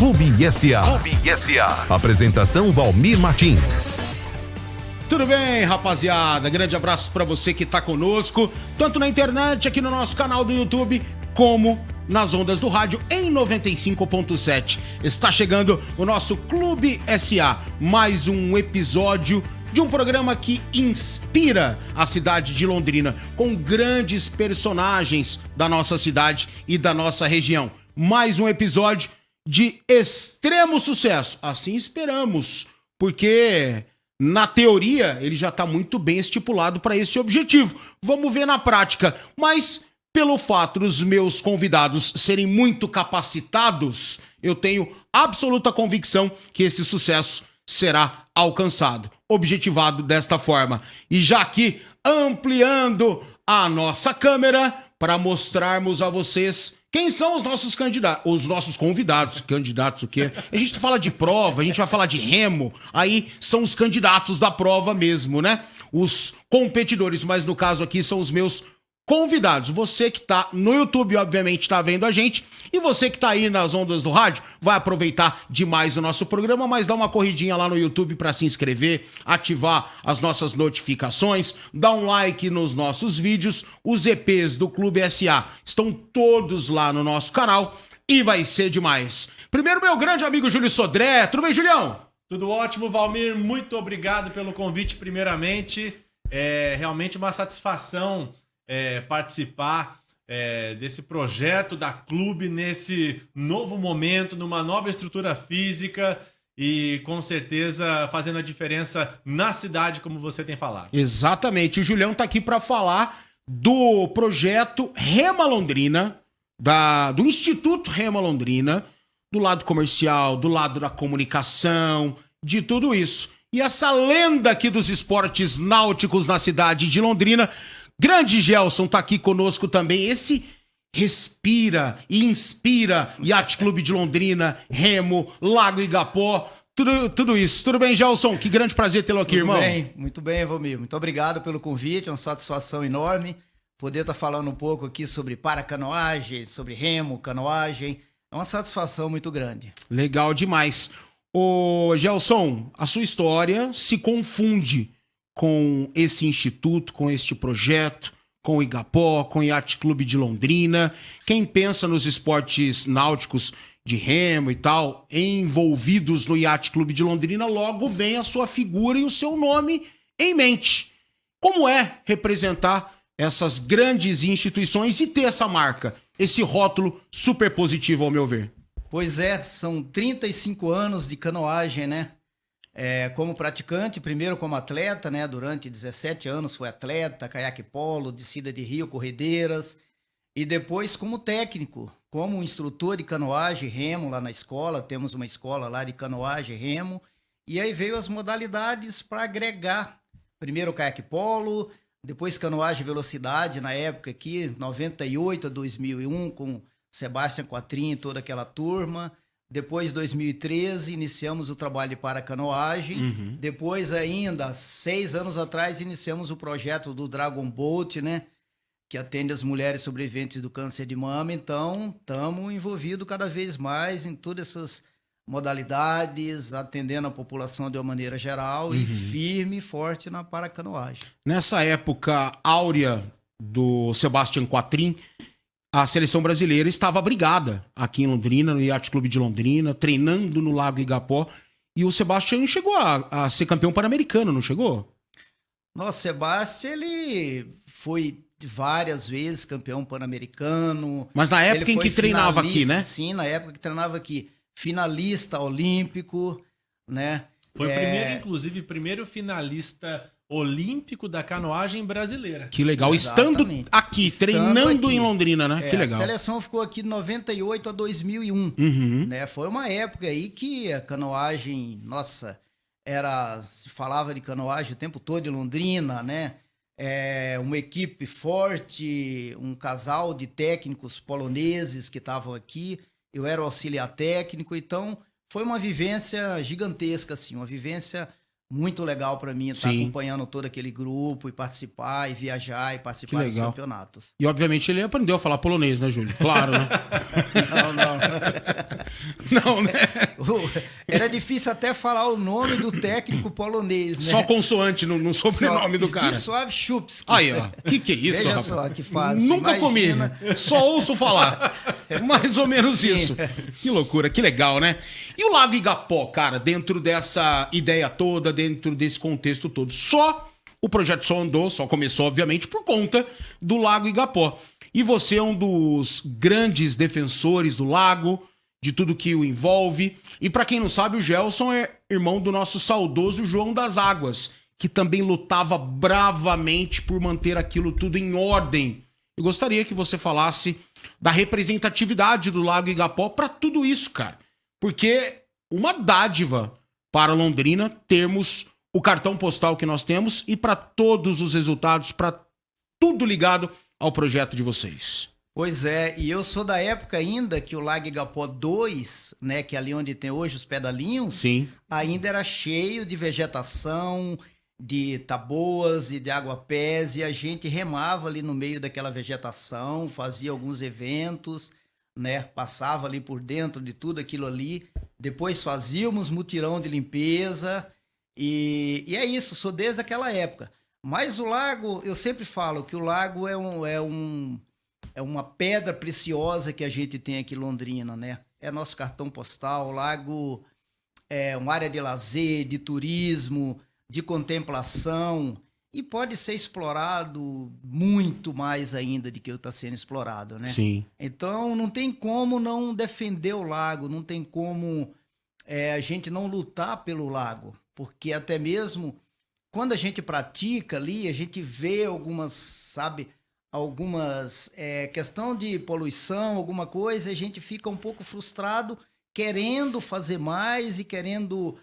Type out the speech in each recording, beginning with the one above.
Clube SA. Apresentação Valmir Martins. Tudo bem, rapaziada? Grande abraço pra você que tá conosco, tanto na internet, aqui no nosso canal do YouTube, como nas ondas do rádio em 95.7. Está chegando o nosso Clube SA, mais um episódio de um programa que inspira a cidade de Londrina, com grandes personagens da nossa cidade e da nossa região. Mais um episódio de extremo sucesso, assim esperamos, porque na teoria ele já está muito bem estipulado para esse objetivo. Vamos ver na prática, mas pelo fato dos meus convidados serem muito capacitados, eu tenho absoluta convicção que esse sucesso será alcançado, objetivado desta forma. E já aqui ampliando a nossa câmera para mostrarmos a vocês quem são os nossos candidatos, os nossos convidados. Candidatos o quê? A gente fala de prova, a gente vai falar de remo, aí são os candidatos da prova mesmo, né? Os competidores, mas no caso aqui são os meus convidados. Você que tá no YouTube, obviamente, tá vendo a gente, e você que tá aí nas ondas do rádio, vai aproveitar demais o nosso programa, mas dá uma corridinha lá no YouTube para se inscrever, ativar as nossas notificações, dá um like nos nossos vídeos. Os EPs do Clube SA estão todos lá no nosso canal e vai ser demais. Primeiro, meu grande amigo Júlio Sodré. Tudo bem, Julião? Tudo ótimo, Valmir. Muito obrigado pelo convite, primeiramente. É realmente uma satisfação participar desse projeto da Clube nesse novo momento, numa nova estrutura física e com certeza fazendo a diferença na cidade, como você tem falado. Exatamente. O Julião tá aqui para falar do projeto Rema Londrina, do Instituto Rema Londrina, do lado comercial, do lado da comunicação, de tudo isso. E essa lenda aqui dos esportes náuticos na cidade de Londrina, grande Gelson tá aqui conosco também. Esse respira e inspira Yacht Clube de Londrina, Remo, Lago Igapó, tudo isso. Tudo bem, Gelson? Que grande prazer tê-lo aqui, irmão. Muito bem, Valmir. Muito obrigado pelo convite, é uma satisfação enorme poder estar falando um pouco aqui sobre paracanoagem, sobre remo, canoagem. É uma satisfação muito grande. Legal demais. Ô, Gelson, a sua história se confunde com esse instituto, com este projeto, com o Igapó, com o Yacht Clube de Londrina. Quem pensa nos esportes náuticos de remo e tal, envolvidos no Yacht Clube de Londrina, logo vem a sua figura e o seu nome em mente. Como é representar essas grandes instituições e ter essa marca, esse rótulo super positivo, ao meu ver? Pois é, são 35 anos de canoagem, né? Como praticante, primeiro como atleta, né? Durante 17 anos fui atleta, caiaque polo, descida de rio, corredeiras. E depois como técnico, como instrutor de canoagem, remo lá na escola. Temos uma escola lá de canoagem, remo. E aí veio as modalidades para agregar. Primeiro caiaque polo, depois canoagem velocidade, na época aqui, 98 a 2001, com Sebastião Quatrin e toda aquela turma. Depois, 2013, iniciamos o trabalho de paracanoagem. Depois, ainda, 6 anos atrás, iniciamos o projeto do Dragon Boat, né? Que atende as mulheres sobreviventes do câncer de mama. Então, estamos envolvidos cada vez mais em todas essas modalidades, atendendo a população de uma maneira geral e firme e forte na paracanoagem. Nessa época áurea do Sebastião Quatrin, a seleção brasileira estava abrigada aqui em Londrina, no Yacht Clube de Londrina, treinando no Lago Igapó. E o Sebastião chegou a ser campeão pan-americano, não chegou? Nossa, Sebastião, ele foi várias vezes campeão pan-americano. Mas na época em que treinava aqui, né? Sim, na época que treinava aqui. Finalista olímpico, né? Foi primeiro finalista olímpico da canoagem brasileira. Que legal. Estando aqui, treinando aqui em Londrina, né? Que legal. A seleção ficou aqui de 98 a 2001. Né? Foi uma época aí que a canoagem, nossa, se falava de canoagem o tempo todo em Londrina, né? Uma equipe forte, um casal de técnicos poloneses que estavam aqui. Eu era o auxiliar técnico, então foi uma vivência gigantesca, assim, uma vivência muito legal para mim estar acompanhando todo aquele grupo e participar e viajar e participar dos campeonatos. E obviamente ele aprendeu a falar polonês, né, Júlio? Claro, né? Não. Não, né? Era difícil até falar o nome do técnico polonês, né? Só consoante no sobrenome do cara. Zdzisław Szupski. Aí, ó. Que é isso, Veja rapaz? só que fácil. Nunca Imagina. comi. Só ouço falar. Mais ou menos Sim. isso. Que loucura, que legal, né? E o Lago Igapó, cara, dentro dessa ideia toda, dentro desse contexto todo? Só o projeto só andou, só começou, obviamente, por conta do Lago Igapó. E você é um dos grandes defensores do lago, de tudo que o envolve. E pra quem não sabe, o Gelson é irmão do nosso saudoso João das Águas, que também lutava bravamente por manter aquilo tudo em ordem. Eu gostaria que você falasse da representatividade do Lago Igapó pra tudo isso, cara. Porque uma dádiva para Londrina termos o cartão postal que nós temos e para todos os resultados, para tudo ligado ao projeto de vocês. Pois é, e eu sou da época ainda que o Lago Igapó 2, né, que é ali onde tem hoje os pedalinhos, Sim. ainda era cheio de vegetação, de taboas e de aguapés, e a gente remava ali no meio daquela vegetação, fazia alguns eventos, né, passava ali por dentro de tudo aquilo ali, depois fazíamos mutirão de limpeza, e é isso, sou desde aquela época. Mas o lago, eu sempre falo que o lago é uma pedra preciosa que a gente tem aqui em Londrina, né? É nosso cartão postal. O lago é uma área de lazer, de turismo, de contemplação e pode ser explorado muito mais ainda do que está sendo explorado, né? Sim. Então não tem como não defender o lago, não tem como a gente não lutar pelo lago, porque até mesmo quando a gente pratica ali, a gente vê algumas questão de poluição, alguma coisa, a gente fica um pouco frustrado, querendo fazer mais e querendo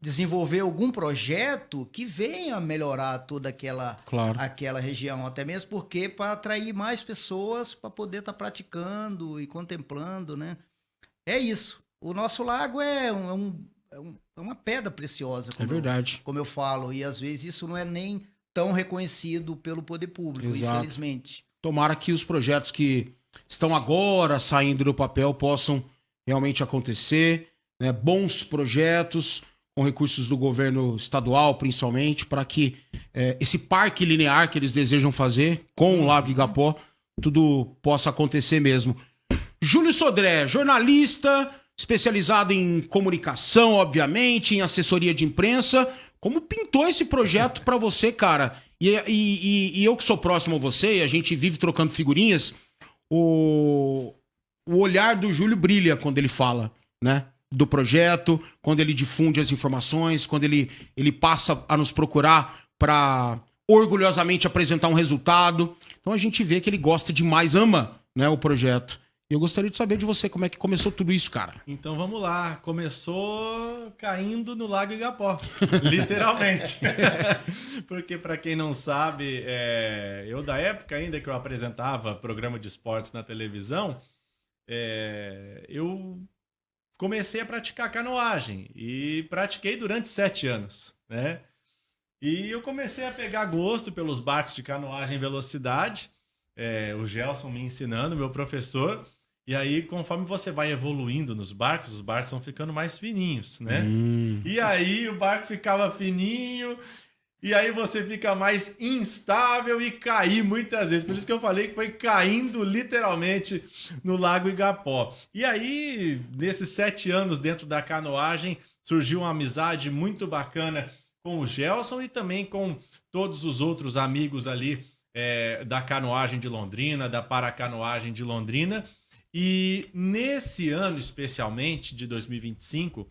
desenvolver algum projeto que venha melhorar toda aquela região, até mesmo porque para atrair mais pessoas para poder estar praticando e contemplando, né? É isso. O nosso lago é uma pedra preciosa, verdade. Como eu falo, e às vezes isso não é nem tão reconhecido pelo poder público, infelizmente. Tomara que os projetos que estão agora saindo do papel possam realmente acontecer, né? Bons projetos, com recursos do governo estadual, principalmente, para que esse parque linear que eles desejam fazer com o Lago Igapó, tudo possa acontecer mesmo. Júlio Sodré, jornalista, especializado em comunicação, obviamente, em assessoria de imprensa. Como pintou esse projeto pra você, cara? E eu que sou próximo a você, e a gente vive trocando figurinhas, o olhar do Júlio brilha quando ele fala, né? Do projeto, quando ele difunde as informações, quando ele passa a nos procurar pra orgulhosamente apresentar um resultado. Então a gente vê que ele gosta demais, ama, né, o projeto. E eu gostaria de saber de você como é que começou tudo isso, cara. Então vamos lá. Começou caindo no Lago Igapó, literalmente. Porque para quem não sabe, eu da época ainda que eu apresentava programa de esportes na televisão, eu comecei a praticar canoagem e pratiquei durante 7 anos, né? E eu comecei a pegar gosto pelos barcos de canoagem em velocidade, o Gelson me ensinando, meu professor. E aí, conforme você vai evoluindo nos barcos, os barcos vão ficando mais fininhos, né? E aí o barco ficava fininho, e aí você fica mais instável e cair muitas vezes. Por isso que eu falei que foi caindo literalmente no Lago Igapó. E aí, nesses 7 anos dentro da canoagem, surgiu uma amizade muito bacana com o Gelson e também com todos os outros amigos ali da canoagem de Londrina, da paracanoagem de Londrina. E nesse ano, especialmente, de 2025,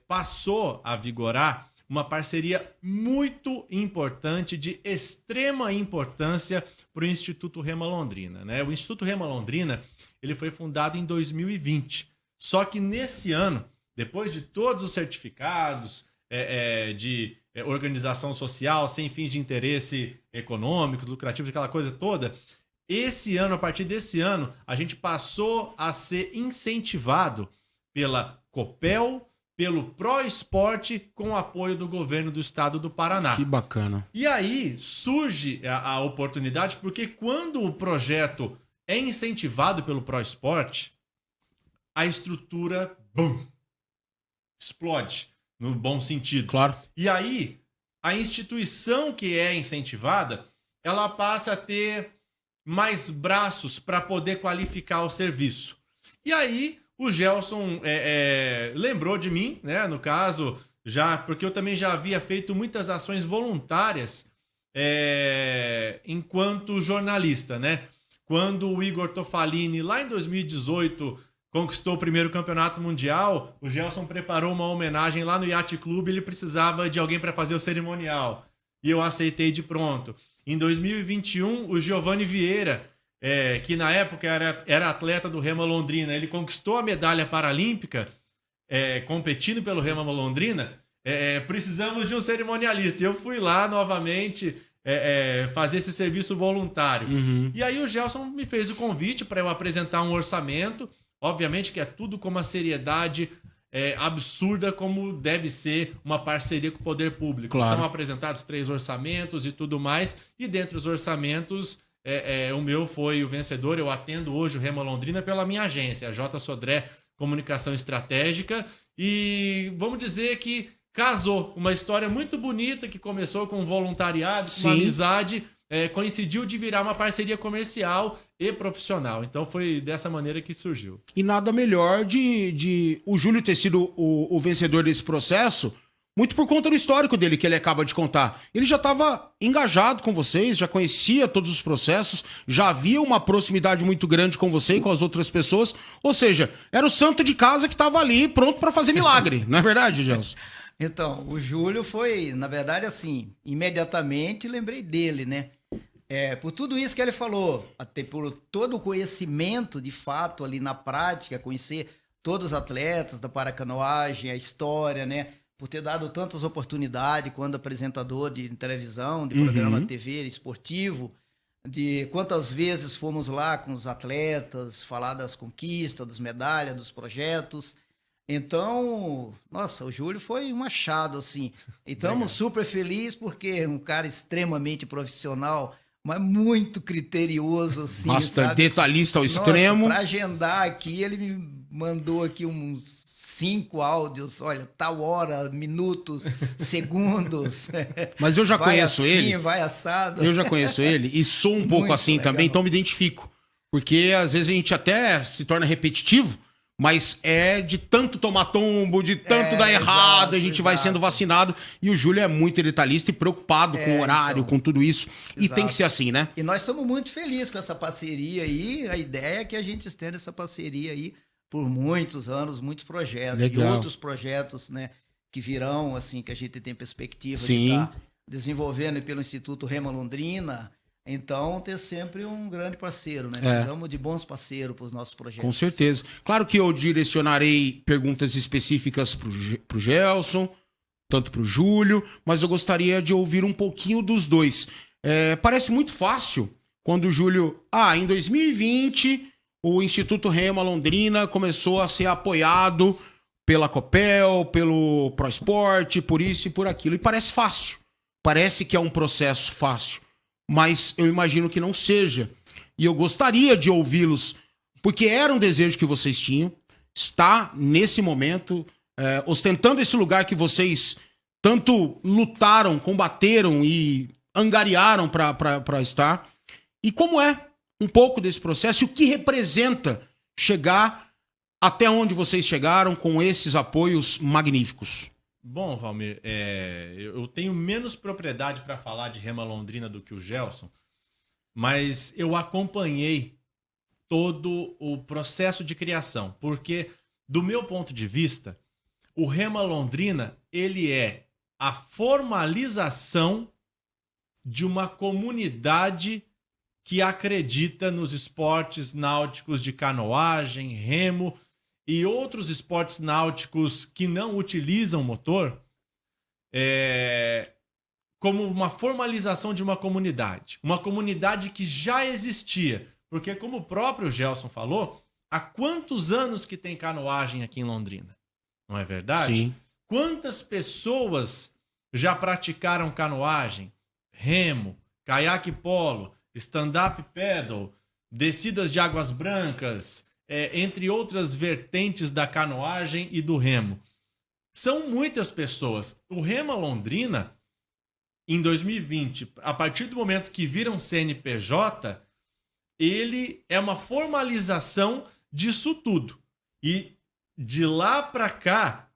passou a vigorar uma parceria muito importante, de extrema importância para o Instituto Rema Londrina, né? O Instituto Rema Londrina ele foi fundado em 2020. Só que nesse ano, depois de todos os certificados de organização social, sem fins de interesse econômicos, lucrativos, aquela coisa toda, esse ano, a partir desse ano, a gente passou a ser incentivado pela Copel, pelo ProEsporte, com o apoio do governo do estado do Paraná. Que bacana. E aí surge a oportunidade, porque quando o projeto é incentivado pelo ProEsporte, a estrutura, bum, explode, no bom sentido. Claro. E aí, a instituição que é incentivada, ela passa a ter mais braços para poder qualificar o serviço. E aí, o Gelson lembrou de mim, né? No caso, já porque eu também já havia feito muitas ações voluntárias enquanto jornalista, né? Quando o Igor Tofalini, lá em 2018, conquistou o primeiro campeonato mundial, o Gelson preparou uma homenagem lá no Yacht Club, ele precisava de alguém para fazer o cerimonial. E eu aceitei de pronto. Em 2021, o Giovanni Vieira, que na época era atleta do Remo Londrina, ele conquistou a medalha paralímpica, competindo pelo Remo Londrina, precisamos de um cerimonialista. E eu fui lá novamente fazer esse serviço voluntário. Uhum. E aí o Gelson me fez o convite para eu apresentar um orçamento. Obviamente que é tudo com uma seriedade absurda, como deve ser uma parceria com o poder público. Claro. São apresentados 3 orçamentos e tudo mais. E dentre os orçamentos, o meu foi o vencedor. Eu atendo hoje o Remo Londrina pela minha agência, a J. Sodré Comunicação Estratégica. E vamos dizer que casou. Uma história muito bonita que começou com voluntariado, com uma amizade, coincidiu de virar uma parceria comercial e profissional. Então foi dessa maneira que surgiu. E nada melhor de o Júlio ter sido o vencedor desse processo, muito por conta do histórico dele que ele acaba de contar. Ele já estava engajado com vocês, já conhecia todos os processos, já havia uma proximidade muito grande com você e com as outras pessoas. Ou seja, era o santo de casa que estava ali pronto para fazer milagre. Não é verdade, Gelson? Então, o Júlio foi, na verdade, assim, imediatamente lembrei dele, né? Por tudo isso que ele falou, até por todo o conhecimento, de fato, ali na prática, conhecer todos os atletas da paracanoagem, a história, né? Por ter dado tantas oportunidades quando apresentador de televisão, de programa de TV esportivo, de quantas vezes fomos lá com os atletas, falar das conquistas, das medalhas, dos projetos. Então, nossa, o Júlio foi um achado, assim. E estamos super felizes porque é um cara extremamente profissional, mas muito criterioso, assim, bastante sabe? detalhista ao extremo. Para agendar aqui, ele me mandou aqui uns 5 áudios, olha, tal hora, minutos, segundos. Mas eu já vai conheço assim, ele. Vai assado. Eu já conheço ele e sou um pouco Muito assim legal. também, então me identifico. Porque às vezes a gente até se torna repetitivo, mas é de tanto tomar tombo, de tanto dar errado, a gente vai sendo vacinado. E o Júlio é muito detalhista e preocupado com o horário, com tudo isso. E tem que ser assim, né? E nós estamos muito felizes com essa parceria aí. A ideia é que a gente estenda essa parceria aí por muitos anos, muitos projetos. Legal. E outros projetos, né, que virão, assim, que a gente tem perspectiva Sim. de estar desenvolvendo pelo Instituto Remo Londrina. Então, ter sempre um grande parceiro, né? Precisamos de bons parceiros para os nossos projetos. Com certeza. Claro que eu direcionarei perguntas específicas pro Gelson, tanto pro Júlio, mas eu gostaria de ouvir um pouquinho dos dois. Parece muito fácil quando o Júlio... em 2020, o Instituto Remo Londrina começou a ser apoiado pela Copel, pelo ProEsport, por isso e por aquilo. E parece fácil. Parece que é um processo fácil. Mas eu imagino que não seja. E eu gostaria de ouvi-los, porque era um desejo que vocês tinham, está nesse momento, ostentando esse lugar que vocês tanto lutaram, combateram e angariaram para estar. E como é um pouco desse processo e o que representa chegar até onde vocês chegaram com esses apoios magníficos? Bom, Valmir, eu tenho menos propriedade para falar de Remo Londrina do que o Gelson, mas eu acompanhei todo o processo de criação, porque, do meu ponto de vista, o Remo Londrina, ele é a formalização de uma comunidade que acredita nos esportes náuticos de canoagem, remo e outros esportes náuticos que não utilizam motor, como uma formalização de uma comunidade que já existia. Porque, como o próprio Gelson falou, há quantos anos que tem canoagem aqui em Londrina? Não é verdade? Sim. Quantas pessoas já praticaram canoagem, remo, caiaque polo, stand-up paddle, descidas de águas brancas, entre outras vertentes da canoagem e do remo. São muitas pessoas. O Rema Londrina, em 2020, a partir do momento que viram CNPJ, ele é uma formalização disso tudo. E de lá para cá,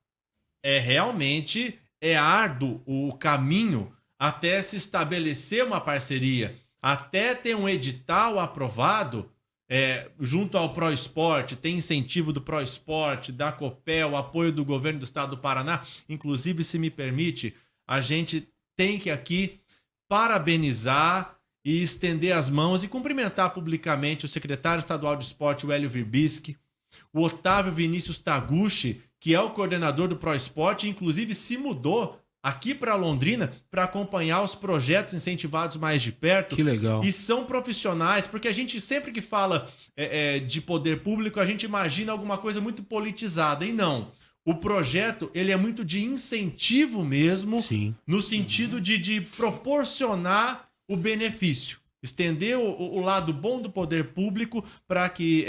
realmente árduo o caminho até se estabelecer uma parceria, até ter um edital aprovado junto ao ProEsport, tem incentivo do ProEsport, da Copel, apoio do governo do estado do Paraná. Inclusive, se me permite, a gente tem que aqui parabenizar e estender as mãos e cumprimentar publicamente o secretário estadual de esporte, o Hélio Virbisky, o Otávio Vinícius Taguchi, que é o coordenador do ProEsport, inclusive se mudou aqui para Londrina para acompanhar os projetos incentivados mais de perto. Que legal. E são profissionais, porque a gente sempre que fala de poder público, a gente imagina alguma coisa muito politizada, e não. O projeto, ele é muito de incentivo mesmo, Sim. No sentido de proporcionar o benefício. Estender o lado bom do poder público para que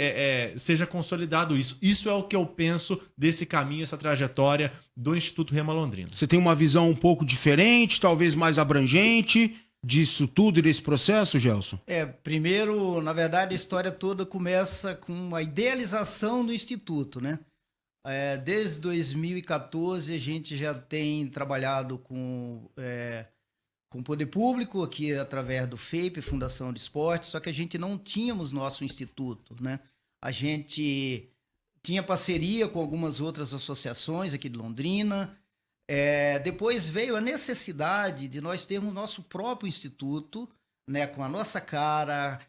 seja consolidado isso. Isso é o que eu penso desse caminho, essa trajetória do Instituto Rema Londrina. Você tem uma visão um pouco diferente, talvez mais abrangente disso tudo e desse processo, Gelson? Primeiro, na verdade, a história toda começa com a idealização do Instituto, né? Desde 2014 a gente já tem trabalhado com o poder público aqui através do FEIP, Fundação de Esporte, só que a gente não tínhamos nosso instituto, né? A gente tinha parceria com algumas outras associações aqui de Londrina. Depois veio a necessidade de nós termos nosso próprio instituto, né? Com a nossa cara,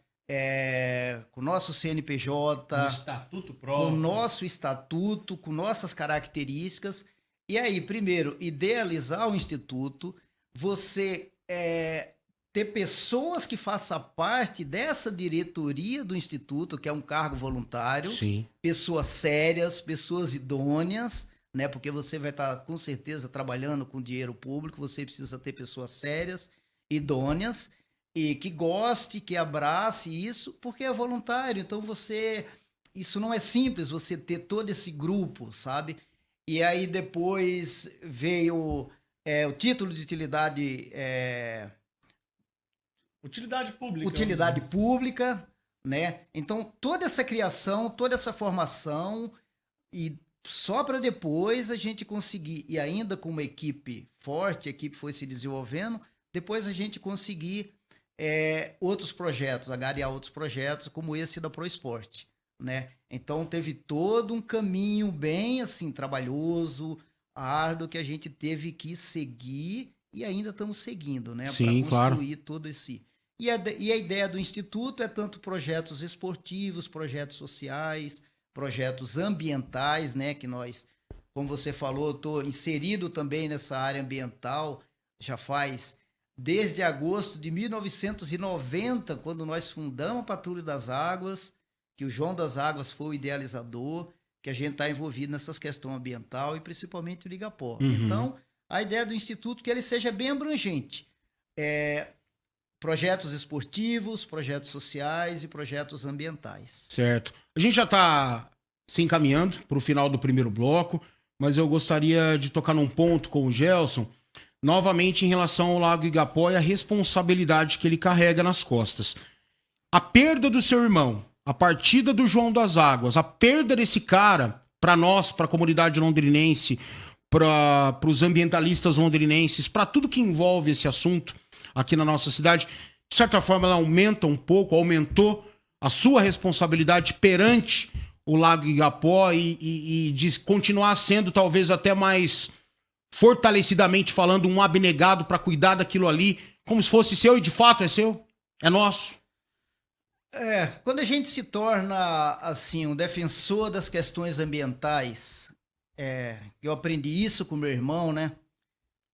com o nosso CNPJ, Um estatuto próprio. com o nosso estatuto, com nossas características. E aí, primeiro, idealizar o instituto, você ter pessoas que façam parte dessa diretoria do instituto, que é um cargo voluntário. Sim. Pessoas sérias, pessoas idôneas, né? Porque você vai estar, com certeza, trabalhando com dinheiro público, você precisa ter pessoas sérias, idôneas, e que goste, que abrace isso, porque é voluntário. Então, isso não é simples, você ter todo esse grupo, sabe? E aí, depois veio o título de utilidade... Utilidade pública. Utilidade pública, né? Então, toda essa criação, toda essa formação, e só para depois a gente conseguir, e ainda com uma equipe forte, a equipe foi se desenvolvendo, depois a gente conseguir outros projetos, agariar outros projetos, como esse da ProEsport, né? Então, teve todo um caminho bem, assim, trabalhoso, árduo, que a gente teve que seguir e ainda estamos seguindo, né? Para construir todo esse... E a ideia do Instituto é tanto projetos esportivos, projetos sociais, projetos ambientais, né? Que nós, como você falou, eu estou inserido também nessa área ambiental, já faz desde agosto de 1990, quando nós fundamos a Patrulha das Águas, que o João das Águas foi o idealizador, que a gente está envolvido nessas questões ambiental e principalmente o Ligapó. Uhum. Então, a ideia do Instituto é que ele seja bem abrangente. Projetos esportivos, projetos sociais e projetos ambientais. Certo. A gente já está se encaminhando para o final do primeiro bloco, mas eu gostaria de tocar num ponto com o Gelson, novamente em relação ao Lago Igapó e a responsabilidade que ele carrega nas costas. A perda do seu irmão, a partida do João das Águas, a perda desse cara, para nós, para a comunidade londrinense, para os ambientalistas londrinenses, para tudo que envolve esse assunto aqui na nossa cidade, de certa forma ela aumentou a sua responsabilidade perante o Lago Igapó e de continuar sendo talvez até mais fortalecidamente falando um abnegado para cuidar daquilo ali, como se fosse seu e de fato é seu, é nosso. Quando a gente se torna assim um defensor das questões ambientais, eu aprendi isso com meu irmão, né?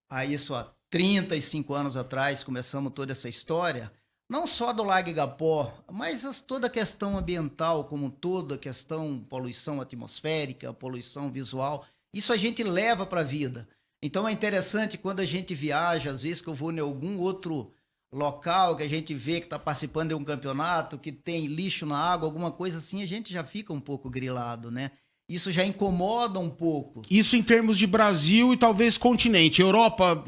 Aí isso há 35 anos atrás começamos toda essa história, não só do Lago Igapó, mas toda a questão ambiental como toda a questão poluição atmosférica, poluição visual, isso a gente leva para a vida. Então é interessante quando a gente viaja, às vezes que eu vou em local, que a gente vê que está participando de um campeonato, que tem lixo na água, alguma coisa assim, a gente já fica um pouco grilado, né? Isso já incomoda um pouco. Isso em termos de Brasil e talvez continente. Europa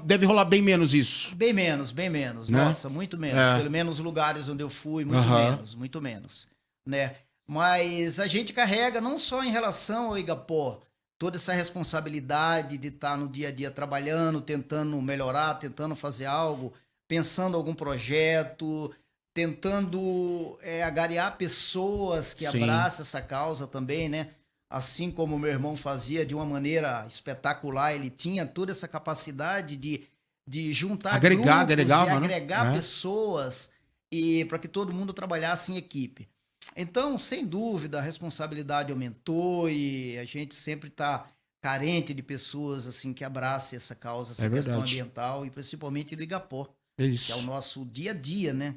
deve rolar bem menos isso. Bem menos. Né? Nossa, muito menos. Pelo menos os lugares onde eu fui, muito menos, né? Mas a gente carrega não só em relação ao Igapó, toda essa responsabilidade de estar no dia a dia trabalhando, tentando melhorar, tentando fazer algo, pensando em algum projeto, tentando agariar pessoas que abraçam essa causa também, né? Assim como o meu irmão fazia de uma maneira espetacular, ele tinha toda essa capacidade de juntar grupos, agregar pessoas e para que todo mundo trabalhasse em equipe. Então, sem dúvida, a responsabilidade aumentou e a gente sempre está carente de pessoas assim que abracem essa causa, essa questão ambiental e principalmente do Igapó, que é o nosso dia a dia, né?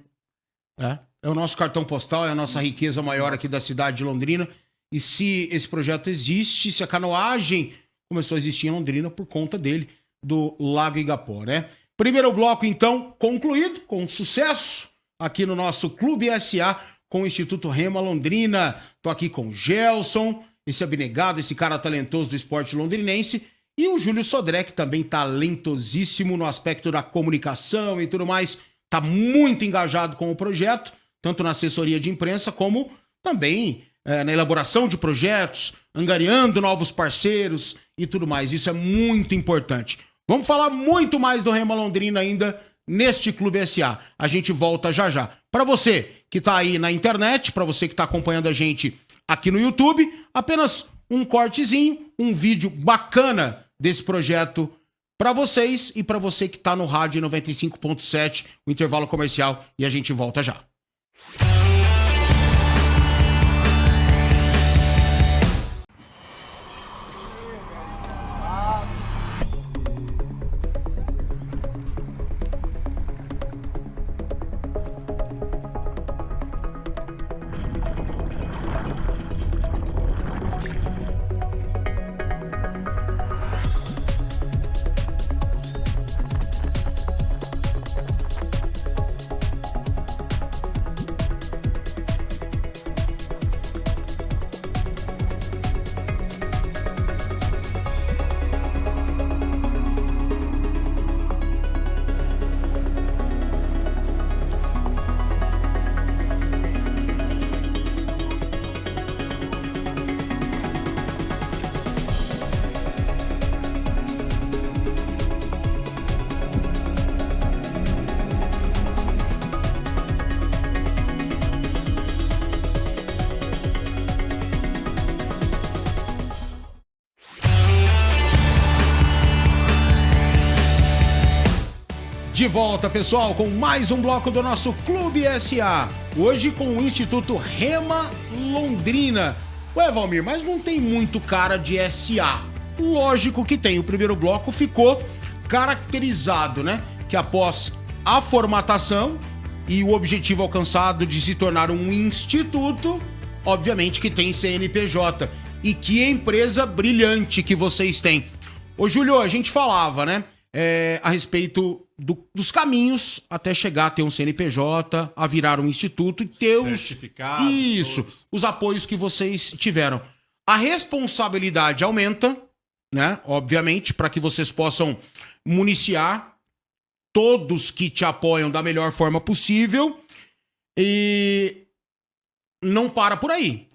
É o nosso cartão postal, é a nossa riqueza maior aqui da cidade de Londrina. E se esse projeto existe, se a canoagem começou a existir em Londrina por conta dele, do Lago Igapó, né? Primeiro bloco, então, concluído, com sucesso, aqui no nosso Clube SA, com o Instituto Rema Londrina. Tô aqui com o Gelson, esse abnegado, esse cara talentoso do esporte londrinense, e o Júlio Sodré, que também talentosíssimo no aspecto da comunicação e tudo mais, tá muito engajado com o projeto, tanto na assessoria de imprensa como também na elaboração de projetos, angariando novos parceiros e tudo mais. Isso é muito importante. Vamos falar muito mais do Rema Londrina ainda neste Clube SA. A gente volta já já. Para você que tá aí na internet, para você que tá acompanhando a gente aqui no YouTube, apenas um cortezinho, um vídeo bacana desse projeto para vocês e para você que tá no rádio 95.7, o intervalo comercial, e a gente volta já. De volta, pessoal, com mais um bloco do nosso Clube SA. Hoje com o Instituto Rema Londrina. Ué, Valmir, mas não tem muito cara de SA. Lógico que tem. O primeiro bloco ficou caracterizado, né? Que após a formatação e o objetivo alcançado de se tornar um instituto, obviamente que tem CNPJ. E que empresa brilhante que vocês têm. Ô, Júlio, a gente falava, né? A respeito dos caminhos até chegar a ter um CNPJ, a virar um instituto e ter certificados, os apoios que vocês tiveram. A responsabilidade aumenta, né? Obviamente, para que vocês possam municiar todos que te apoiam da melhor forma possível. E não para por aí.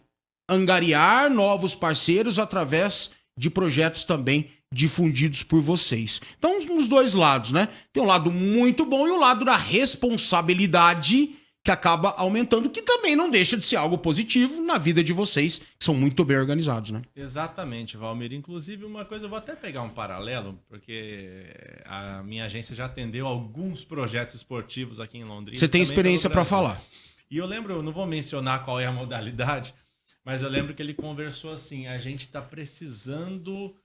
Angariar novos parceiros através de projetos também difundidos por vocês. Então, os dois lados, né? Tem um lado muito bom e o lado da responsabilidade que acaba aumentando, que também não deixa de ser algo positivo na vida de vocês, que são muito bem organizados, né? Exatamente, Valmir. Inclusive, uma coisa, eu vou até pegar um paralelo, porque a minha agência já atendeu alguns projetos esportivos aqui em Londrina. Você tem experiência para falar. E eu lembro, eu não vou mencionar qual é a modalidade, mas eu lembro que ele conversou assim, a gente está precisando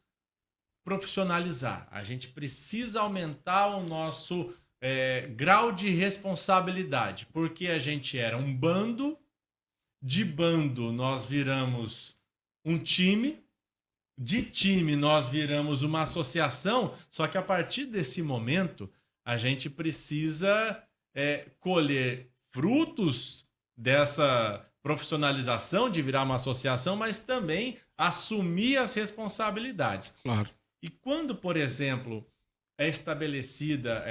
profissionalizar. A gente precisa aumentar o nosso grau de responsabilidade, porque a gente era um bando, de bando nós viramos um time, de time nós viramos uma associação, só que a partir desse momento a gente precisa colher frutos dessa profissionalização de virar uma associação, mas também assumir as responsabilidades. Claro. E quando, por exemplo, é estabelecida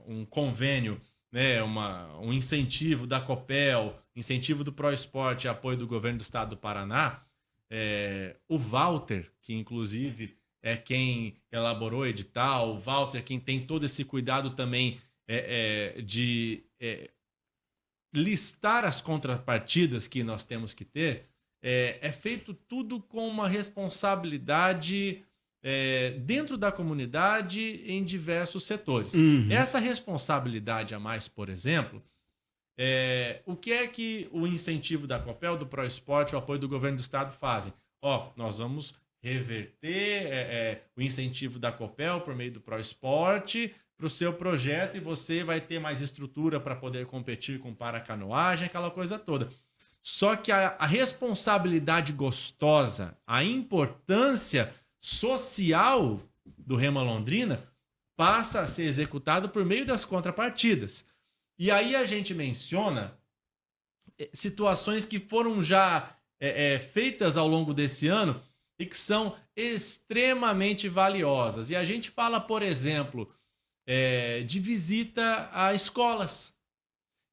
um convênio, né, um incentivo da Copel, incentivo do ProEsport e apoio do governo do estado do Paraná, o Walter, que inclusive é quem elaborou o edital, o Walter é quem tem todo esse cuidado também de listar as contrapartidas que nós temos que ter, é feito tudo com uma responsabilidade dentro da comunidade em diversos setores. Uhum. Essa responsabilidade a mais, por exemplo, o que é que o incentivo da Copel, do ProEsport, o apoio do governo do estado fazem? Nós vamos reverter o incentivo da Copel por meio do ProEsport para o seu projeto e você vai ter mais estrutura para poder competir com paracanoagem, aquela coisa toda. Só que a responsabilidade gostosa, a importância social do Rema Londrina passa a ser executado por meio das contrapartidas. E aí a gente menciona situações que foram já feitas ao longo desse ano e que são extremamente valiosas. E a gente fala, por exemplo, de visita a escolas.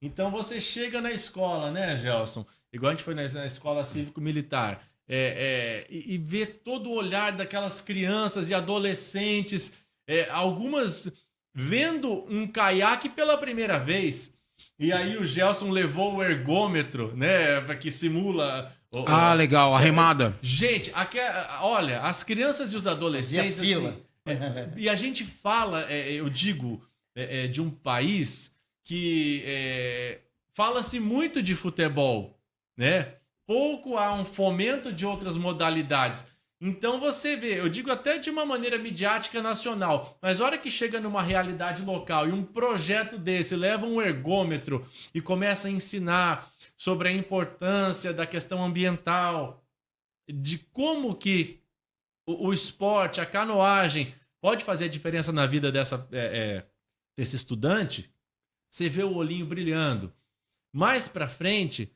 Então você chega na escola, né, Gelson? Igual a gente foi na escola cívico-militar, e vê todo o olhar daquelas crianças e adolescentes, algumas vendo um caiaque pela primeira vez. E aí o Gelson levou o ergômetro, né, que simula... legal, a remada. Gente, olha, as crianças e os adolescentes... Fila. E a gente fala, eu digo, de um país que fala-se muito de futebol, né? Pouco há um fomento de outras modalidades. Então você vê, eu digo até de uma maneira midiática nacional, mas a hora que chega numa realidade local e um projeto desse leva um ergômetro e começa a ensinar sobre a importância da questão ambiental, de como que o esporte, a canoagem pode fazer a diferença na vida desse estudante, você vê o olhinho brilhando. Mais pra frente,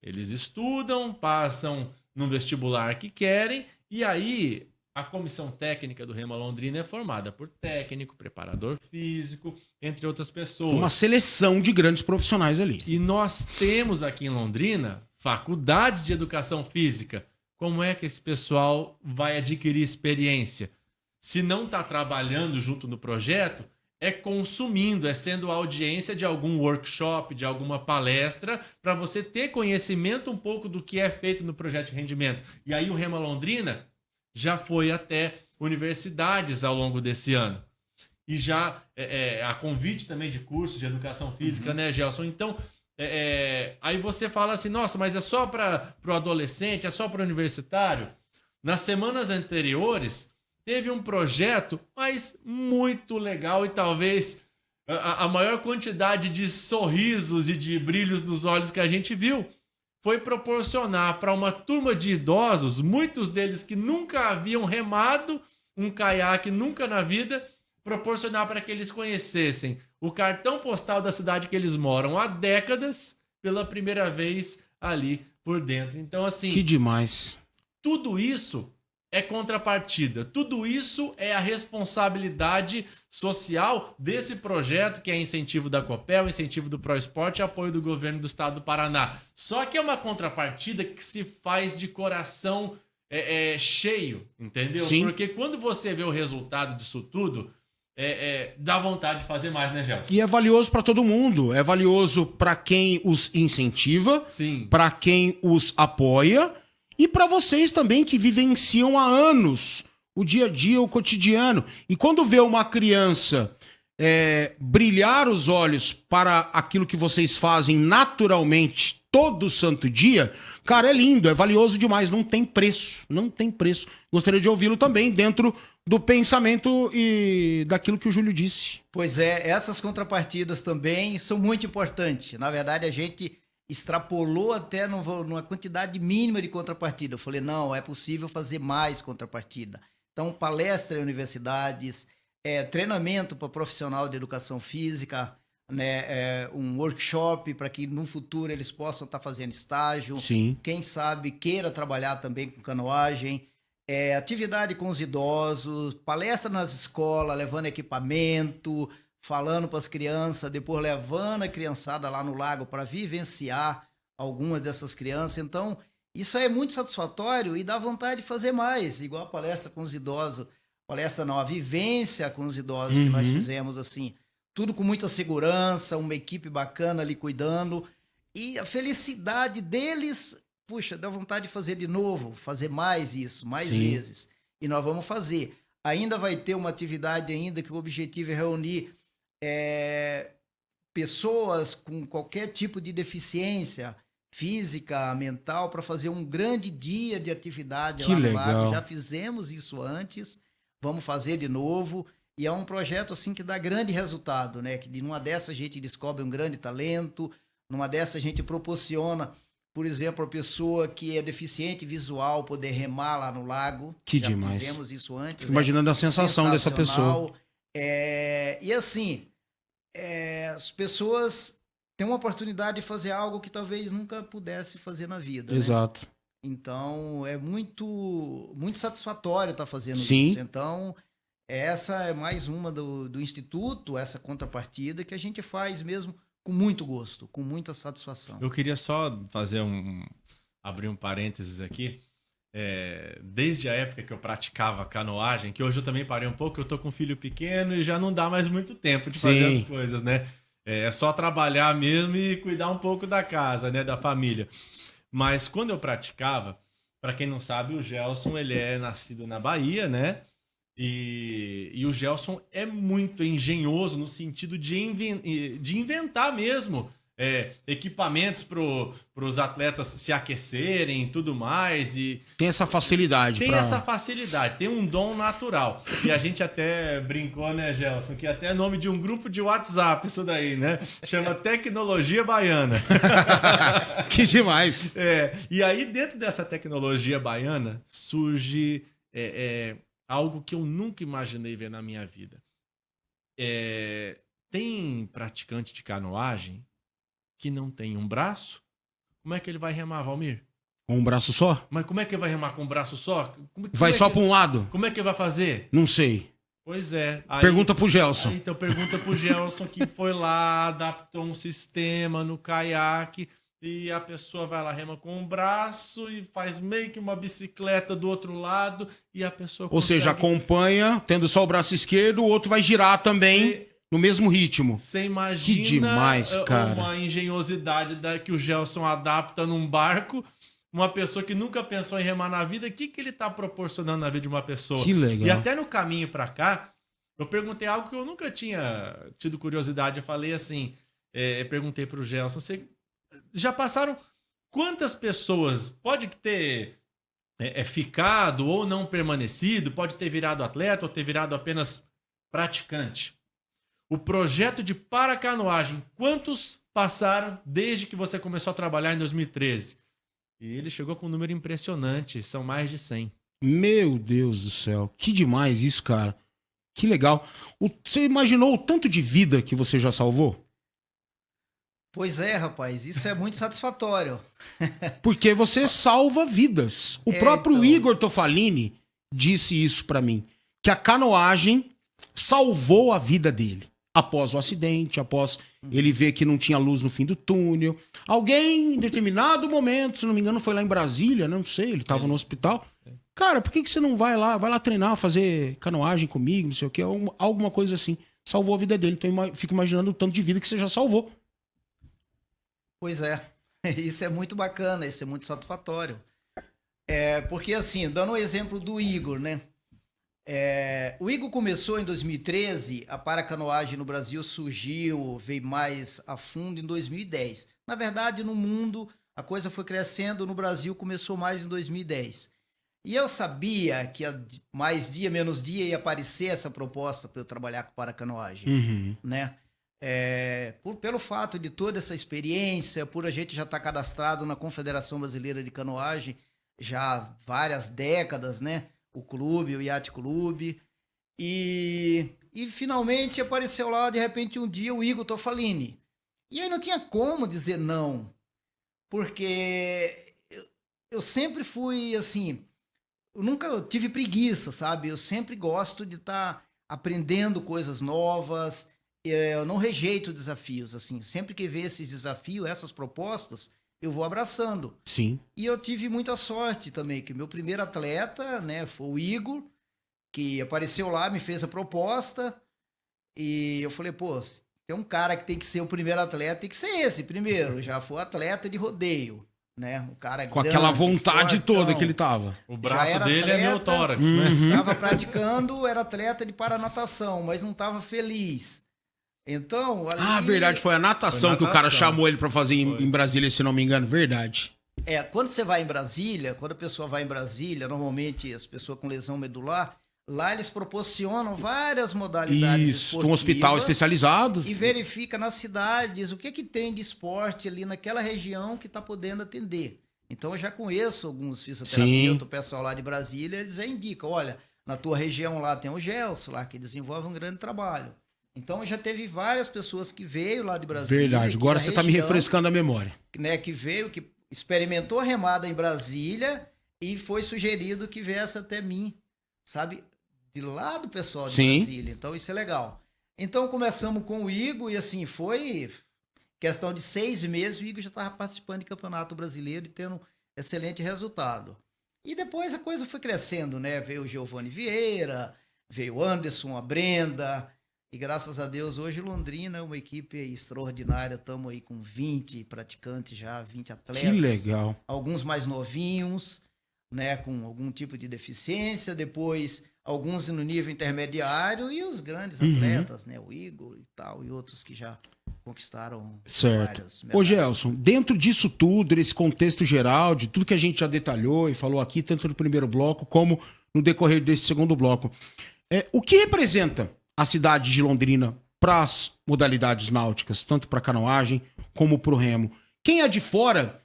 eles estudam, passam no vestibular que querem, e aí a comissão técnica do Rema Londrina é formada por técnico, preparador físico, entre outras pessoas. Uma seleção de grandes profissionais ali. E nós temos aqui em Londrina faculdades de educação física. Como é que esse pessoal vai adquirir experiência? Se não está trabalhando junto no projeto, é consumindo, é sendo audiência de algum workshop, de alguma palestra, para você ter conhecimento um pouco do que é feito no projeto de rendimento. E aí o Rema Londrina já foi até universidades ao longo desse ano. E já a convite também de cursos de educação física, né, Gelson? Então, aí você fala assim, nossa, mas é só para o adolescente, é só para o universitário? Nas semanas anteriores, teve um projeto, mas muito legal e talvez a maior quantidade de sorrisos e de brilhos nos olhos que a gente viu foi proporcionar para uma turma de idosos, muitos deles que nunca haviam remado um caiaque, nunca na vida, proporcionar para que eles conhecessem o cartão postal da cidade que eles moram há décadas, pela primeira vez ali por dentro. Então, assim... Que demais. Tudo isso é contrapartida. Tudo isso é a responsabilidade social desse projeto que é incentivo da Copel, incentivo do ProEsport e apoio do governo do estado do Paraná. Só que é uma contrapartida que se faz de coração cheio, entendeu? Sim. Porque quando você vê o resultado disso tudo, dá vontade de fazer mais, né, Gelson? E é valioso para todo mundo. É valioso para quem os incentiva, Sim. para quem os apoia e para vocês também que vivenciam há anos o dia a dia, o cotidiano. E quando vê uma criança brilhar os olhos para aquilo que vocês fazem naturalmente todo santo dia, cara, é lindo, é valioso demais, não tem preço, não tem preço. Gostaria de ouvi-lo também dentro do pensamento e daquilo que o Júlio disse. Pois é, essas contrapartidas também são muito importantes. Na verdade, a gente extrapolou até numa quantidade mínima de contrapartida. Eu falei, não, é possível fazer mais contrapartida. Então, palestra em universidades, treinamento para profissional de educação física, né, um workshop para que no futuro eles possam estar fazendo estágio. Sim. Quem sabe queira trabalhar também com canoagem. Atividade com os idosos, palestra nas escolas, levando equipamento, falando para as crianças, depois levando a criançada lá no lago para vivenciar algumas dessas crianças. Então, isso é muito satisfatório e dá vontade de fazer mais, igual a palestra com os idosos. Palestra não, a vivência com os idosos que nós fizemos, assim, tudo com muita segurança, uma equipe bacana ali cuidando. E a felicidade deles, puxa, dá vontade de fazer de novo, fazer mais isso, mais vezes. E nós vamos fazer. Ainda vai ter uma atividade ainda que o objetivo é reunir pessoas com qualquer tipo de deficiência física, mental, para fazer um grande dia de atividade lá no lago. Já fizemos isso antes, vamos fazer de novo. E é um projeto assim que dá grande resultado, né? Que numa dessa a gente descobre um grande talento, numa dessa a gente proporciona, por exemplo, a pessoa que é deficiente visual poder remar lá no lago. Que já demais. Fizemos isso antes. Imaginando a sensação dessa pessoa. E assim, as pessoas têm uma oportunidade de fazer algo que talvez nunca pudesse fazer na vida. Exato. Né? Então, é muito, muito satisfatório estar fazendo Sim. isso. Então, essa é mais uma do Instituto, essa contrapartida que a gente faz mesmo com muito gosto, com muita satisfação. Eu queria só fazer abrir um parênteses aqui. Desde a época que eu praticava canoagem, que hoje eu também parei um pouco, eu tô com um filho pequeno e já não dá mais muito tempo de fazer as coisas, né? É só trabalhar mesmo e cuidar um pouco da casa, né? Da família. Mas quando eu praticava, para quem não sabe, o Gelson, ele é nascido na Bahia, né? E o Gelson é muito engenhoso no sentido de inventar mesmo equipamentos para os atletas se aquecerem e tudo mais. E tem essa facilidade. Essa facilidade, tem um dom natural. E a gente até brincou, né, Gelson, que até é nome de um grupo de WhatsApp isso daí, né? Chama Tecnologia Baiana. Que demais. E aí, dentro dessa tecnologia baiana, surge algo que eu nunca imaginei ver na minha vida. Tem praticante de canoagem que não tem um braço. Como é que ele vai remar, Valmir? Com um braço só? Mas como é que ele vai remar com um braço só? Vai só para um lado? Como é que ele vai fazer? Não sei. Pois é. Aí, pergunta pro Gelson. Então pergunta pro Gelson que foi lá, adaptou um sistema no caiaque e a pessoa vai lá, rema com um braço e faz meio que uma bicicleta do outro lado e a pessoa Ou seja, acompanha, tendo só o braço esquerdo, o outro vai girar também no mesmo ritmo. Você imagina que demais, cara. Uma engenhosidade que o Gelson adapta num barco, uma pessoa que nunca pensou em remar na vida, o que ele tá proporcionando na vida de uma pessoa? Que legal. E até no caminho pra cá, eu perguntei algo que eu nunca tinha tido curiosidade. Eu falei assim, perguntei pro Gelson, você já passaram quantas pessoas, pode ter ficado ou não permanecido, pode ter virado atleta ou ter virado apenas praticante? O projeto de paracanoagem, quantos passaram desde que você começou a trabalhar em 2013? E ele chegou com um número impressionante, são mais de 100. Meu Deus do céu, que demais isso, cara. Que legal. Você imaginou o tanto de vida que você já salvou? Pois é, rapaz, isso é muito satisfatório. Porque você salva vidas. O próprio Igor Tofalini disse isso pra mim, que a canoagem salvou a vida dele. Após o acidente, após ele ver que não tinha luz no fim do túnel. Alguém, em determinado momento, se não me engano, foi lá em Brasília, não sei, ele tava no hospital. Cara, por que você não vai lá treinar, fazer canoagem comigo, não sei o quê, alguma coisa assim. Salvou a vida dele. Então eu fico imaginando o tanto de vida que você já salvou. Pois é, isso é muito bacana, isso é muito satisfatório. Porque assim, dando o exemplo do Igor, né? O Igor começou em 2013, a paracanoagem no Brasil surgiu, veio mais a fundo em 2010. Na verdade, no mundo, a coisa foi crescendo, no Brasil começou mais em 2010. E eu sabia que mais dia, menos dia ia aparecer essa proposta para eu trabalhar com paracanoagem, né? Pelo fato de toda essa experiência, por a gente já estar cadastrado na Confederação Brasileira de Canoagem já há várias décadas, né? O clube, o Yacht Clube. E E finalmente apareceu lá, de repente, um dia, o Igor Tofalini. E aí não tinha como dizer não, porque eu sempre fui assim, eu nunca tive preguiça, sabe? Eu sempre gosto de estar aprendendo coisas novas, eu não rejeito desafios, assim, sempre que vejo esses desafios, essas propostas, eu vou abraçando. Sim. E eu tive muita sorte também, que meu primeiro atleta, né, foi o Igor, que apareceu lá, me fez a proposta, e eu falei, pô, tem um cara que tem que ser o primeiro atleta, tem que ser esse primeiro, já foi atleta de rodeio, né, um cara Com grande, aquela vontade fortão. toda que ele tava. O braço era dele é meu atleta, tórax, né? Tava praticando, era atleta de paranatação, mas não tava feliz. Então, ali... Verdade, foi a natação, Foi que o cara natação. chamou ele pra fazer em Brasília, se não me engano, verdade. Quando você vai em Brasília, quando a pessoa vai em Brasília, normalmente as pessoas com lesão medular, lá eles proporcionam várias modalidades Isso, esportivas. um hospital especializado. E verifica nas cidades o que tem de esporte ali naquela região que está podendo atender. Então eu já conheço alguns fisioterapeutas, o pessoal lá de Brasília, eles já indicam, olha, na tua região lá tem o Gelson lá, que desenvolve um grande trabalho. Então já teve várias pessoas que veio lá de Brasília. Verdade, agora você tá me refrescando a memória. Né, que veio, que experimentou a remada em Brasília e foi sugerido que viesse até mim, sabe? De lá do pessoal de Brasília. Então isso é legal. Então começamos com o Igor e assim, foi questão de 6 meses, o Igor já estava participando de campeonato brasileiro e tendo um excelente resultado. E depois a coisa foi crescendo, né? Veio o Giovanni Vieira, veio o Anderson, a Brenda, e graças a Deus hoje Londrina é uma equipe extraordinária, estamos aí com 20 praticantes já, 20 atletas. Que legal. Alguns mais novinhos, né, com algum tipo de deficiência, depois alguns no nível intermediário e os grandes atletas, né, o Igor e tal, e outros que já conquistaram várias medalhas. Ô Gelson, dentro disso tudo, nesse contexto geral, de tudo que a gente já detalhou e falou aqui, tanto no primeiro bloco como no decorrer desse segundo bloco, o que representa a cidade de Londrina para as modalidades náuticas, tanto para canoagem como para o remo? Quem é de fora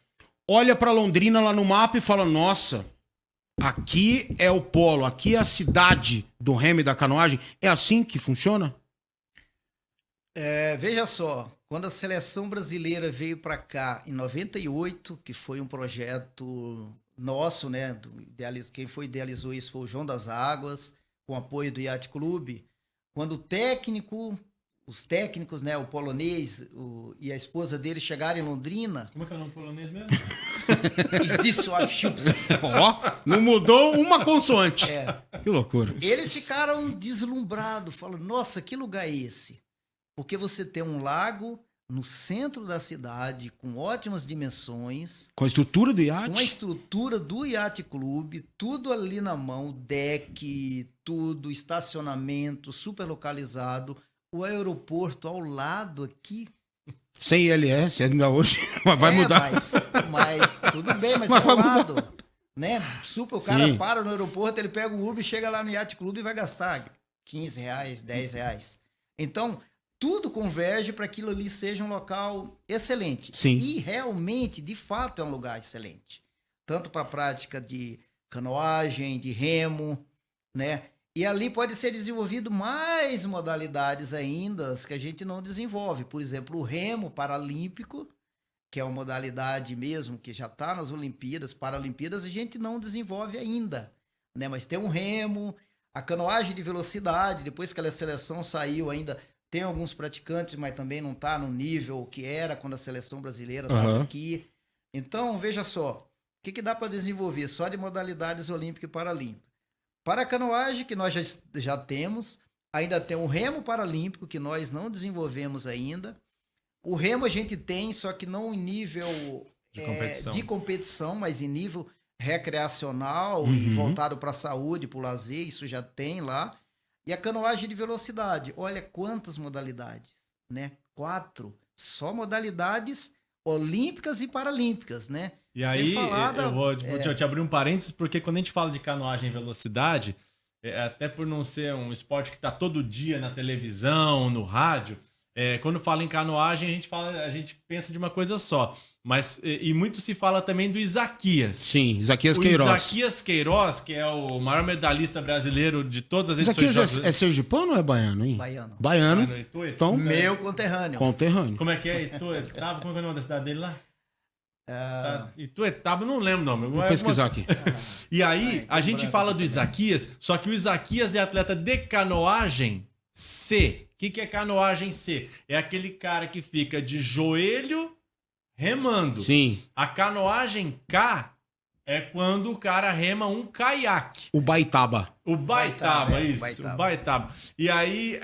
olha para Londrina lá no mapa e fala, nossa, aqui é o polo, aqui é a cidade do remo e da canoagem. É assim que funciona? Veja só, quando a seleção brasileira veio para cá em 98, que foi um projeto nosso, né? Quem idealizou isso foi o João das Águas, com apoio do Yacht Clube. Quando os técnicos, né, o polonês e a esposa dele chegaram em Londrina... Como é que é o nome polonês mesmo? Ó, não mudou uma consoante. Que loucura. Eles ficaram deslumbrados, falando, nossa, que lugar é esse? Porque você tem um lago no centro da cidade, com ótimas dimensões. Com a estrutura do iate? Com a estrutura do Yacht Clube, tudo ali na mão, deck, tudo, estacionamento, super localizado. O aeroporto ao lado aqui. Sem ILS, ainda hoje, mas vai mudar. Mas tudo bem, mas ao lado. Né? Super, o cara Sim. para no aeroporto, ele pega um Uber, chega lá no Yacht Clube e vai gastar R$15, R$10. Então, tudo converge para aquilo ali seja um local excelente. Sim. E realmente, de fato, é um lugar excelente. Tanto para a prática de canoagem, de remo, né? E ali pode ser desenvolvido mais modalidades ainda que a gente não desenvolve. Por exemplo, o remo paralímpico, que é uma modalidade mesmo que já está nas Olimpíadas, Paralimpíadas, a gente não desenvolve ainda, né? Mas tem um remo, a canoagem de velocidade, depois que a seleção saiu ainda... Tem alguns praticantes, mas também não está no nível que era quando a seleção brasileira estava aqui. Então, veja só, o que dá para desenvolver só de modalidades olímpicas e paralímpicas? Para a canoagem, que nós já temos, ainda tem o remo paralímpico, que nós não desenvolvemos ainda. O remo a gente tem, só que não em nível de competição, mas em nível recreacional e voltado para a saúde, para o lazer, isso já tem lá. E a canoagem de velocidade, olha quantas modalidades, né? 4, só modalidades olímpicas e paralímpicas, né? E aí, eu vou te abrir um parênteses, porque quando a gente fala de canoagem em velocidade, até por não ser um esporte que está todo dia na televisão, no rádio, quando fala em canoagem, a gente pensa de uma coisa só. Mas, e muito se fala também do Isaquias. Sim, Isaquias O Queiroz. Isaquias Queiroz, que é o maior medalhista brasileiro de todas as edições. Isaquias é sergipano ou é baiano, hein? Baiano. Baiano. Ituiutaba. Então, Meu conterrâneo. conterrâneo. Como é que é? Ituiutaba? Como é o nome da cidade dele lá? Ituiutaba, não lembro o nome. Vou pesquisar aqui. E aí, a gente fala do Isaquias, só que o Isaquias é atleta de canoagem C. O que é canoagem C? É aquele cara que fica de joelho remando. Sim. A canoagem K é quando o cara rema um caiaque. O Baitaba. O Baitaba, Baitaba, isso. Baitaba. O Baitaba. E aí,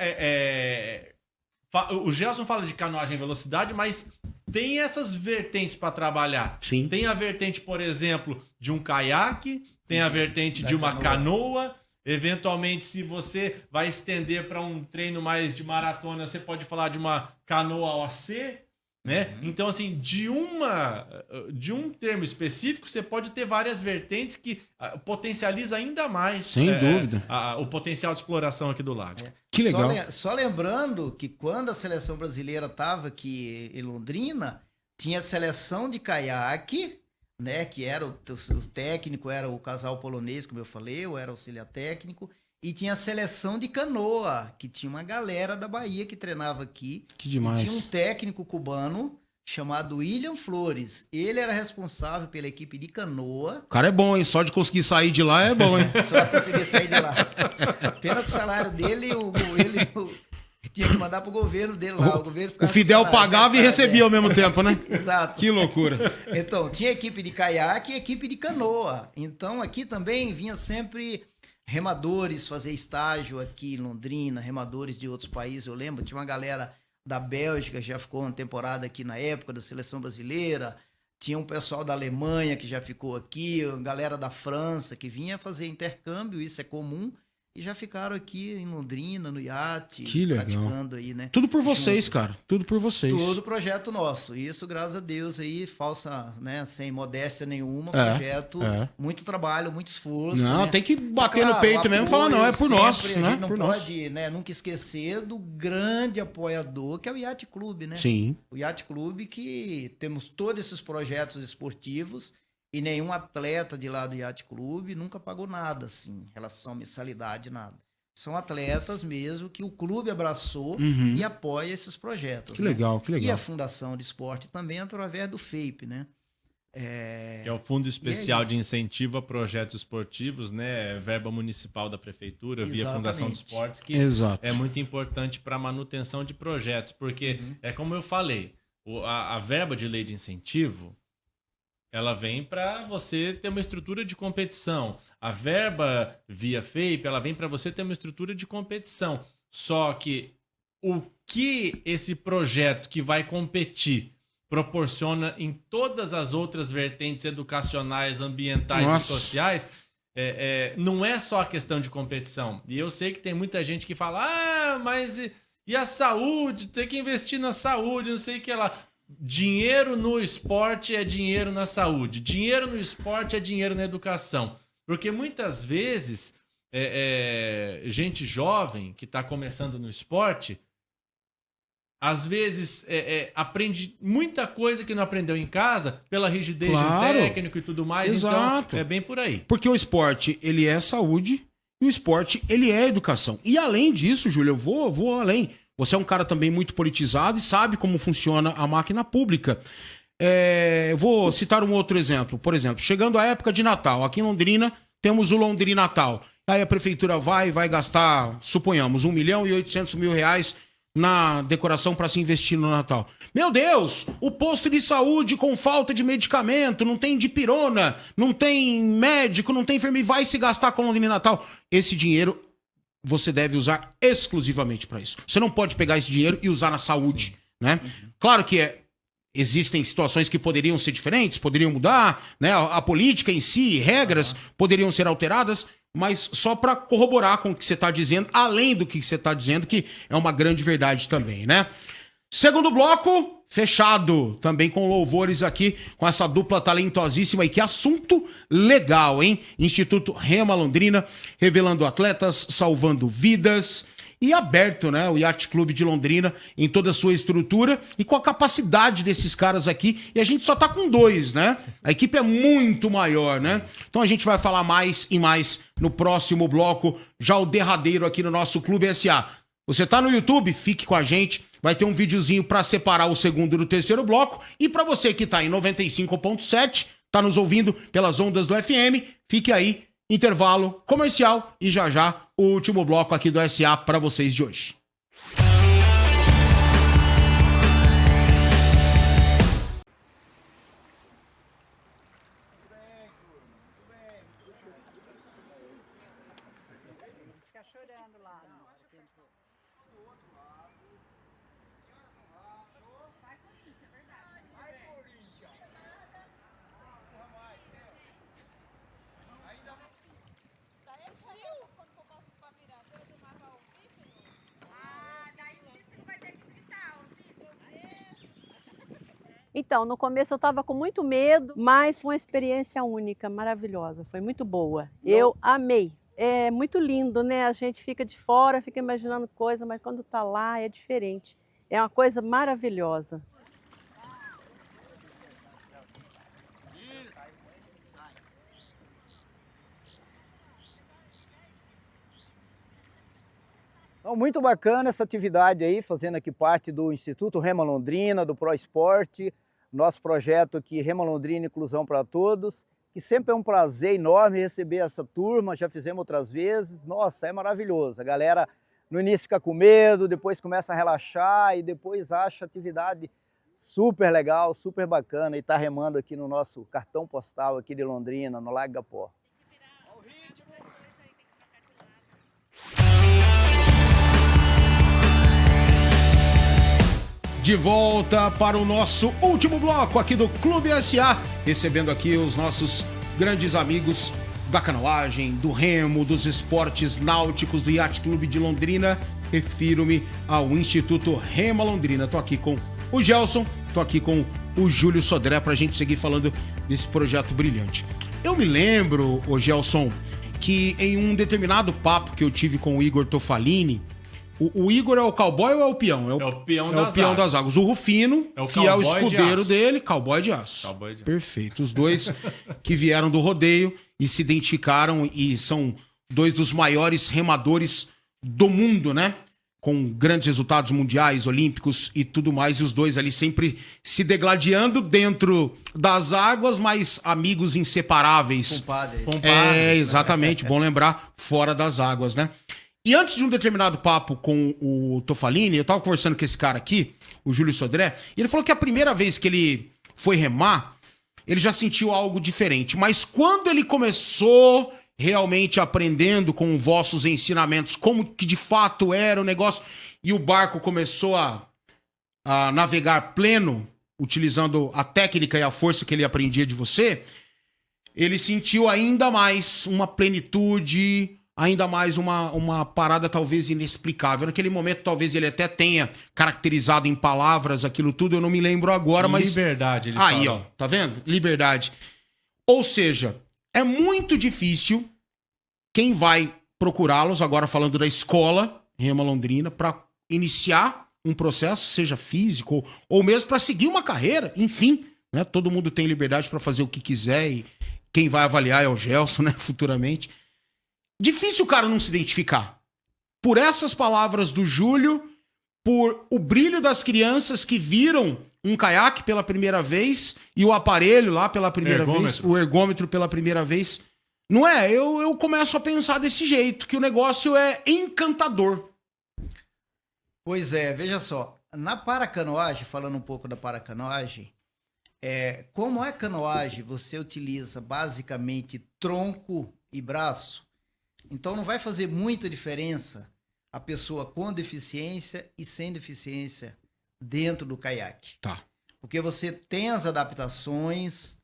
o Gelson fala de canoagem e velocidade, mas tem essas vertentes para trabalhar. Sim. Tem a vertente, por exemplo, de um caiaque, tem a vertente de uma canoa. Eventualmente, se você vai estender para um treino mais de maratona, você pode falar de uma canoa OC, né? Então, assim, de um termo específico, você pode ter várias vertentes que potencializa ainda mais Sem dúvida. o potencial de exploração aqui do lago. Que legal. Só lembrando que quando a seleção brasileira estava aqui em Londrina, tinha seleção de caiaque, né? Que era o técnico, era o casal polonês, como eu falei, eu era auxiliar técnico. E tinha a seleção de canoa, que tinha uma galera da Bahia que treinava aqui. Que demais. E tinha um técnico cubano chamado William Flores. Ele era responsável pela equipe de canoa. O cara é bom, hein? Só de conseguir sair de lá é bom, hein? Só conseguir sair de lá. Pena que o salário dele, ele tinha que mandar pro governo dele lá. O governo O ficava Fidel com salário, pagava e recebia ao mesmo tempo, né? Exato. Que loucura. Então, tinha equipe de caiaque e equipe de canoa. Então, aqui também vinha sempre remadores fazer estágio aqui em Londrina, remadores de outros países. Eu lembro, tinha uma galera da Bélgica que já ficou uma temporada aqui na época da seleção brasileira. Tinha um pessoal da Alemanha que já ficou aqui, galera da França que vinha fazer intercâmbio, isso é comum. E já ficaram aqui em Londrina, no iate, Que legal. praticando aí, né? Tudo por vocês, cara. Tudo por vocês. Tudo projeto nosso. Isso, graças a Deus, aí, falsa, né? Sem modéstia nenhuma, É, projeto, muito trabalho, muito esforço. Não, né? tem que bater Claro, no peito mesmo e falar, não, é por apoio nós, sempre, né? A gente não Por pode, né, nunca esquecer do grande apoiador, que é o Yacht Clube, né? Sim. O Yacht Clube, que temos todos esses projetos esportivos e nenhum atleta de lá do Yacht Clube nunca pagou nada, assim, em relação à mensalidade, nada. São atletas mesmo que o clube abraçou e apoia esses projetos. Que né? legal, que legal. E a Fundação de Esporte também através do FAPE, né? Que é o Fundo Especial isso. de Incentivo a Projetos Esportivos, né? Verba municipal da prefeitura, via Fundação de Exatamente. Esportes, que Exato. é muito importante para a manutenção de projetos, porque é como eu falei, a verba de lei de incentivo, ela vem para você ter uma estrutura de competição. A verba via FAPE, ela vem para você ter uma estrutura de competição. Só que o que esse projeto que vai competir proporciona em todas as outras vertentes educacionais, ambientais Nossa. e sociais, não é só a questão de competição. E eu sei que tem muita gente que fala, mas e a saúde? Tem que investir na saúde, não sei o que lá. Dinheiro no esporte é dinheiro na saúde. Dinheiro no esporte é dinheiro na educação. Porque muitas vezes, gente jovem que está começando no esporte, às vezes aprende muita coisa que não aprendeu em casa pela rigidez Claro. do técnico e tudo mais. Exato. Então, é bem por aí. Porque o esporte, ele é saúde e o esporte, ele é educação. E além disso, Júlio, eu vou além. Você é um cara também muito politizado e sabe como funciona a máquina pública. Eu vou citar um outro exemplo. Por exemplo, chegando a época de Natal, aqui em Londrina temos o Londrina Natal. Aí a prefeitura vai gastar, suponhamos, 1.800.000 reais na decoração para se investir no Natal. Meu Deus, o posto de saúde com falta de medicamento, não tem dipirona, não tem médico, não tem enfermeiro, vai se gastar com Londrina Natal. Esse dinheiro você deve usar exclusivamente para isso. Você não pode pegar esse dinheiro e usar na saúde, né? Claro que existem situações que poderiam ser diferentes, poderiam mudar, né? A política em si, regras poderiam ser alteradas, mas só para corroborar com o que você está dizendo, além do que você está dizendo, que é uma grande verdade também, né? Segundo bloco, fechado, também com louvores aqui, com essa dupla talentosíssima. E que assunto legal, hein? Instituto Rema Londrina, revelando atletas, salvando vidas. e aberto, né? O Yacht Clube de Londrina em toda a sua estrutura e com a capacidade desses caras aqui. E a gente só tá com 2, né? A equipe é muito maior, né? Então a gente vai falar mais e mais no próximo bloco, já o derradeiro aqui no nosso Clube SA. Você tá no YouTube? Fique com a gente. Vai ter um videozinho para separar o segundo do terceiro bloco. E para você que tá em 95.7, tá nos ouvindo pelas ondas do FM, fique aí, intervalo comercial e já o último bloco aqui do SA para vocês de hoje. Então, no começo eu estava com muito medo, mas foi uma experiência única, maravilhosa, foi muito boa. Eu amei. É muito lindo, né? A gente fica de fora, fica imaginando coisa, mas quando está lá é diferente. É uma coisa maravilhosa. Então, muito bacana essa atividade aí, fazendo aqui parte do Instituto Rema Londrina, do Pro Esporte, nosso projeto aqui Rema Londrina Inclusão para Todos, que sempre é um prazer enorme receber essa turma, já fizemos outras vezes, nossa, é maravilhoso. A galera no início fica com medo, depois começa a relaxar e depois acha a atividade super legal, super bacana e está remando aqui no nosso cartão postal aqui de Londrina, no Lago Gapó. De volta para o nosso último bloco aqui do Clube SA, recebendo aqui os nossos grandes amigos da canoagem, do remo, dos esportes náuticos do Yacht Clube de Londrina. Refiro-me ao Instituto Rema Londrina. Tô aqui com o Gelson, tô aqui com o Júlio Sodré pra gente seguir falando desse projeto brilhante. Eu me lembro, ô Gelson, que em um determinado papo que eu tive com o Igor Tofalini, o Igor é o cowboy ou é o peão? É o peão das águas. O Rufino, é o fiel cowboy escudeiro dele, cowboy de aço. Cowboy de aço. Perfeito. Os dois que vieram do rodeio e se identificaram e são dois dos maiores remadores do mundo, né? Com grandes resultados mundiais, olímpicos e tudo mais. E os dois ali sempre se degladiando dentro das águas, mas amigos inseparáveis. Compadres. Exatamente. Bom lembrar, fora das águas, né? E antes de um determinado papo com o Tofalini, eu tava conversando com esse cara aqui, o Júlio Sodré, e ele falou que a primeira vez que ele foi remar, ele já sentiu algo diferente. Mas quando ele começou realmente aprendendo com vossos ensinamentos como que de fato era o negócio, e o barco começou a navegar pleno, utilizando a técnica e a força que ele aprendia de você, ele sentiu ainda mais uma plenitude, ainda mais uma parada talvez inexplicável. Naquele momento talvez ele até tenha caracterizado em palavras aquilo tudo, eu não me lembro agora, mas... Liberdade, ele aí, fala. ó, tá vendo? Liberdade. Ou seja, é muito difícil quem vai procurá-los, agora falando da escola Rema Londrina, para iniciar um processo, seja físico ou mesmo para seguir uma carreira, enfim, né? Todo mundo tem liberdade para fazer o que quiser e quem vai avaliar é o Gelson, né, futuramente. Difícil o cara não se identificar. Por essas palavras do Júlio, por o brilho das crianças que viram um caiaque pela primeira vez e o aparelho lá pela primeira vez, o ergômetro pela primeira vez. Não é? Eu começo a pensar desse jeito, que o negócio é encantador. Pois é, veja só, na paracanoagem, falando um pouco da paracanoagem, como é canoagem, você utiliza basicamente tronco e braço, então não vai fazer muita diferença a pessoa com deficiência e sem deficiência dentro do caiaque. Tá. Porque você tem as adaptações,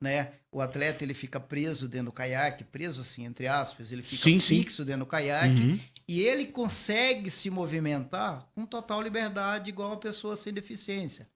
né? O atleta ele fica preso dentro do caiaque, preso assim, entre aspas, ele fica fixo dentro do caiaque e ele consegue se movimentar com total liberdade igual uma pessoa sem deficiência.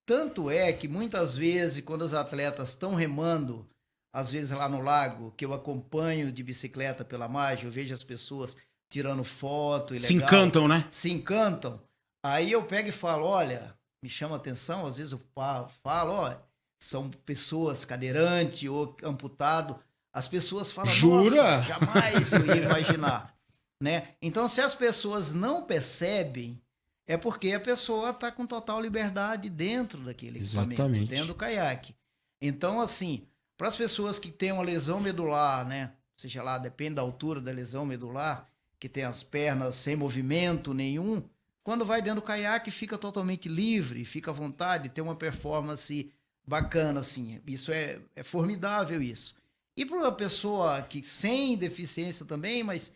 Tanto é que muitas vezes quando os atletas estão remando, às vezes lá no lago, que eu acompanho de bicicleta pela margem, eu vejo as pessoas tirando foto e legal. Se encantam, né? Se encantam. Aí eu pego e falo, olha, me chama a atenção, às vezes eu falo, ó, são pessoas cadeirantes ou amputado. As pessoas falam, Jura? nossa, jamais eu ia imaginar. Né? Então, se as pessoas não percebem, é porque a pessoa está com total liberdade dentro daquele equipamento, dentro do caiaque. Então, assim, para as pessoas que têm uma lesão medular, né? Seja lá, depende da altura da lesão medular, que tem as pernas sem movimento nenhum, quando vai dentro do caiaque fica totalmente livre, fica à vontade, tem uma performance bacana, assim. Isso é formidável, isso. E para uma pessoa que sem deficiência também, mas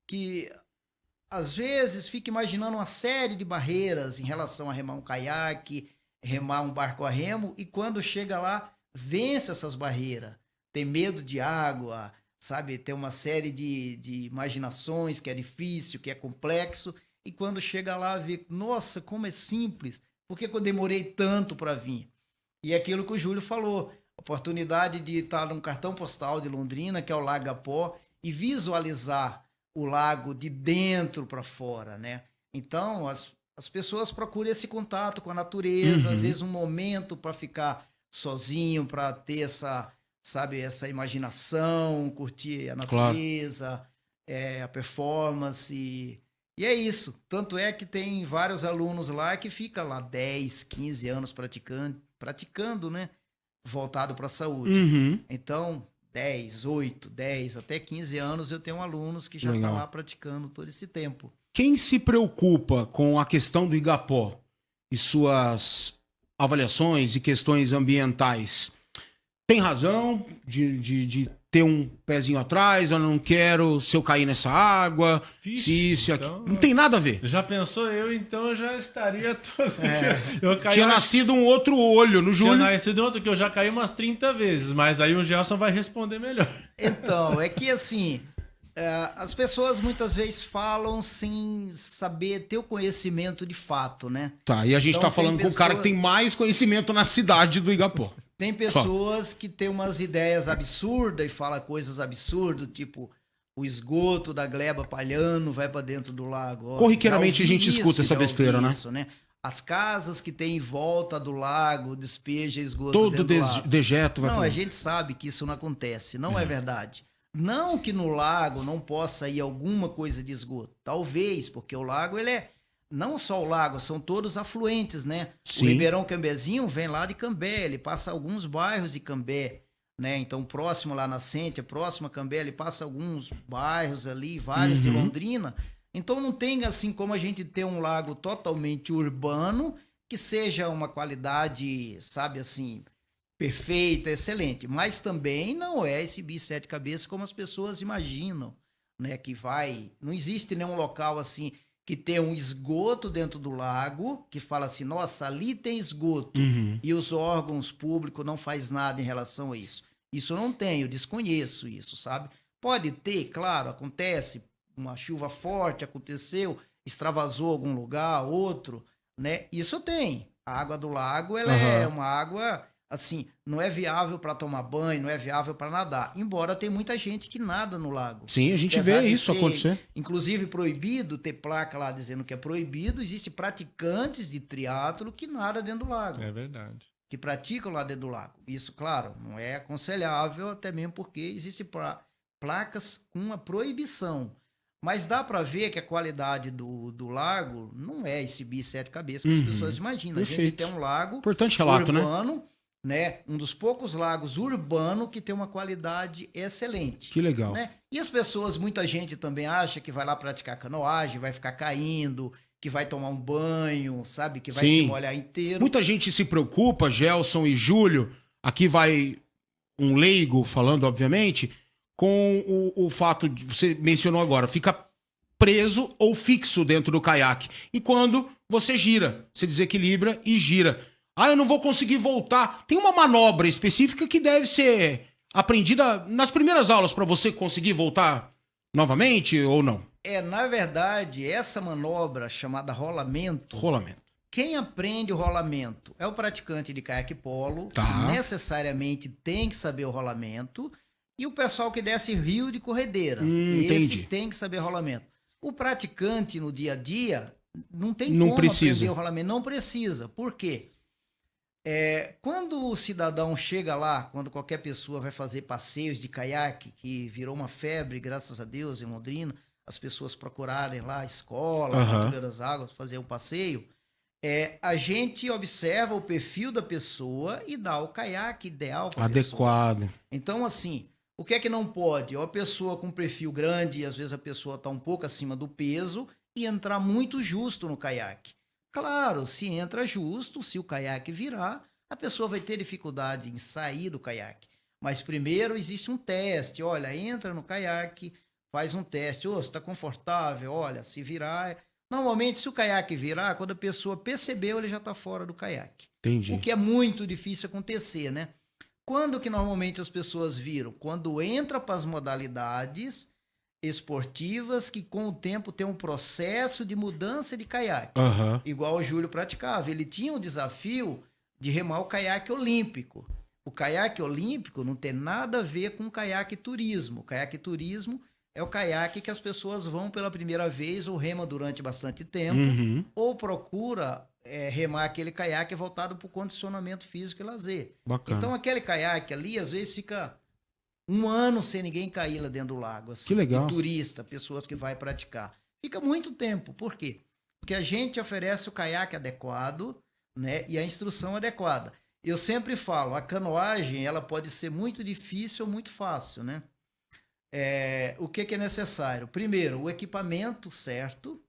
que às vezes fica imaginando uma série de barreiras em relação a remar um caiaque, remar um barco a remo, e quando chega lá, vence essas barreiras. Tem medo de água, sabe? Tem uma série de imaginações que é difícil, que é complexo, e quando chega lá, vê, nossa, como é simples, por que eu demorei tanto para vir? E é aquilo que o Júlio falou, oportunidade de estar num cartão postal de Londrina, que é o Lago Igapó, e visualizar o lago de dentro para fora, né? Então, as pessoas procuram esse contato com a natureza, às vezes um momento para ficar sozinho, para ter essa, sabe, essa imaginação, curtir a natureza, a performance. E é isso. Tanto é que tem vários alunos lá que ficam lá 10, 15 anos praticando, né? Voltado para a saúde. Então, 10, 8, 10, até 15 anos eu tenho alunos que já estão lá praticando todo esse tempo. Quem se preocupa com a questão do Igapó e suas avaliações e questões ambientais tem razão de ter um pezinho atrás, eu não quero se eu cair nessa água, Vixe, se então, aqui. Não tem nada a ver. Já pensou eu, então eu já estaria todo... Eu tinha nascido um outro olho no Júlio. Tinha nascido outro, que eu já caí umas 30 vezes, mas aí o Gelson vai responder melhor. Então, é que assim, as pessoas muitas vezes falam sem saber ter o conhecimento de fato, né? Tá, e a gente então, tá falando com o cara que tem mais conhecimento na cidade do Igapó. Tem pessoas que têm umas ideias absurdas e falam coisas absurdas, tipo o esgoto da gleba Palhano vai para dentro do lago. Corriqueiramente a gente escuta essa besteira, né? Isso, né? As casas que tem em volta do lago despeja esgoto todo dentro do lago. dejeto vai Não, pra a gente sabe que isso não acontece, não é verdade. Não que no lago não possa ir alguma coisa de esgoto. Talvez, porque o lago, ele é... Não só o lago, são todos afluentes, né? Sim. O Ribeirão Cambezinho vem lá de Cambé, ele passa alguns bairros de Cambé, né? Então, próximo lá nascente, próximo a Cambé, ele passa alguns bairros ali, vários de Londrina. Então, não tem assim como a gente ter um lago totalmente urbano que seja uma qualidade, sabe assim, perfeita, excelente. Mas também não é esse bicho sete cabeças como as pessoas imaginam, né? Que vai... Não existe nenhum local assim... que tem um esgoto dentro do lago, que fala assim, nossa, ali tem esgoto, e os órgãos públicos não faz nada em relação a isso. Isso eu não tenho, eu desconheço isso, sabe? Pode ter, claro, acontece, uma chuva forte aconteceu, extravasou algum lugar, outro, né? Isso tem. A água do lago, ela é uma água... Assim, não é viável para tomar banho, não é viável para nadar. Embora tem muita gente que nada no lago. Sim, a gente vê isso acontecer. Inclusive proibido, ter placa lá dizendo que é proibido. Existem praticantes de triatlo que nadam dentro do lago. É verdade. Que praticam lá dentro do lago. Isso, claro, não é aconselhável, até mesmo porque existem placas com uma proibição. Mas dá para ver que a qualidade do lago não é esse bicho sete cabeças que as pessoas imaginam. Perfeito. A gente tem um lago Importante relato, urbano, né? Um dos poucos lagos urbanos que tem uma qualidade excelente. Que legal. Né? E as pessoas, muita gente também acha que vai lá praticar canoagem, vai ficar caindo, que vai tomar um banho, sabe? Que vai se molhar inteiro. Muita gente se preocupa, Gelson e Júlio, aqui vai um leigo falando, obviamente, com o fato de, você mencionou agora, fica preso ou fixo dentro do caiaque. E quando você gira, você desequilibra e gira. Ah, eu não vou conseguir voltar. Tem uma manobra específica que deve ser aprendida nas primeiras aulas para você conseguir voltar novamente ou não? Na verdade, essa manobra chamada rolamento... Quem aprende o rolamento é o praticante de caiaque polo, que necessariamente tem que saber o rolamento, e o pessoal que desce rio de corredeira. Esses têm que saber rolamento. O praticante no dia a dia não tem Não como precisa. aprender o rolamento, não precisa. Por quê? Quando o cidadão chega lá, quando qualquer pessoa vai fazer passeios de caiaque, que virou uma febre, graças a Deus, em Londrina, as pessoas procurarem lá a escola, a Patrulha das Águas, fazer um passeio, a gente observa o perfil da pessoa e dá o caiaque ideal para a pessoa. Adequado. Então, assim, o que é que não pode? Uma pessoa com perfil grande, e às vezes a pessoa está um pouco acima do peso, e entrar muito justo no caiaque. Claro, se entra justo, se o caiaque virar, a pessoa vai ter dificuldade em sair do caiaque. Mas primeiro existe um teste. Olha, entra no caiaque, faz um teste. Você está confortável? Olha, se virar... Normalmente, se o caiaque virar, quando a pessoa percebeu, ele já está fora do caiaque. Entendi. O que é muito difícil acontecer, né? Quando que normalmente as pessoas viram? Quando entra para as modalidades esportivas que com o tempo tem um processo de mudança de caiaque. Igual o Júlio praticava. Ele tinha o desafio de remar o caiaque olímpico. O caiaque olímpico não tem nada a ver com o caiaque turismo. O caiaque turismo é o caiaque que as pessoas vão pela primeira vez ou rema durante bastante tempo ou procura remar aquele caiaque voltado para o condicionamento físico e lazer. Bacana. Então aquele caiaque ali às vezes fica 1 ano sem ninguém cair lá dentro do lago. Assim, que legal. turista, pessoas que vai praticar. Fica muito tempo. Por quê? Porque a gente oferece o caiaque adequado, né, e a instrução adequada. Eu sempre falo, a canoagem ela pode ser muito difícil ou muito fácil, né? O que é necessário? Primeiro, o equipamento certo,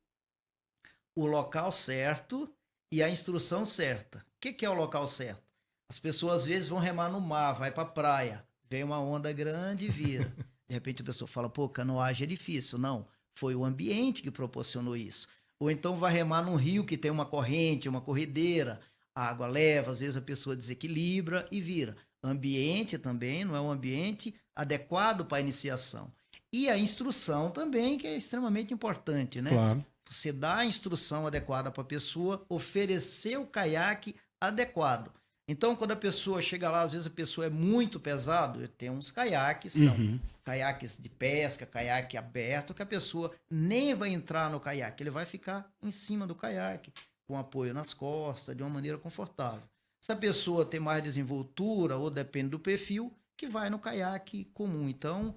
o local certo e a instrução certa. O que é o local certo? As pessoas às vezes vão remar no mar, vai para a praia, vem uma onda grande e vira. De repente a pessoa fala, pô, canoagem é difícil. Não, foi o ambiente que proporcionou isso. Ou então vai remar num rio que tem uma corrente, uma corredeira, a água leva, às vezes a pessoa desequilibra e vira. Ambiente também não é um ambiente adequado para a iniciação. E a instrução também, que é extremamente importante, né? Claro. Você dá a instrução adequada para a pessoa, oferecer o caiaque adequado. Então, quando a pessoa chega lá, às vezes a pessoa é muito pesado, eu tenho uns caiaques, são caiaques de pesca, caiaque aberto, que a pessoa nem vai entrar no caiaque, ele vai ficar em cima do caiaque, com apoio nas costas, de uma maneira confortável. Se a pessoa tem mais desenvoltura, ou depende do perfil, que vai no caiaque comum. Então,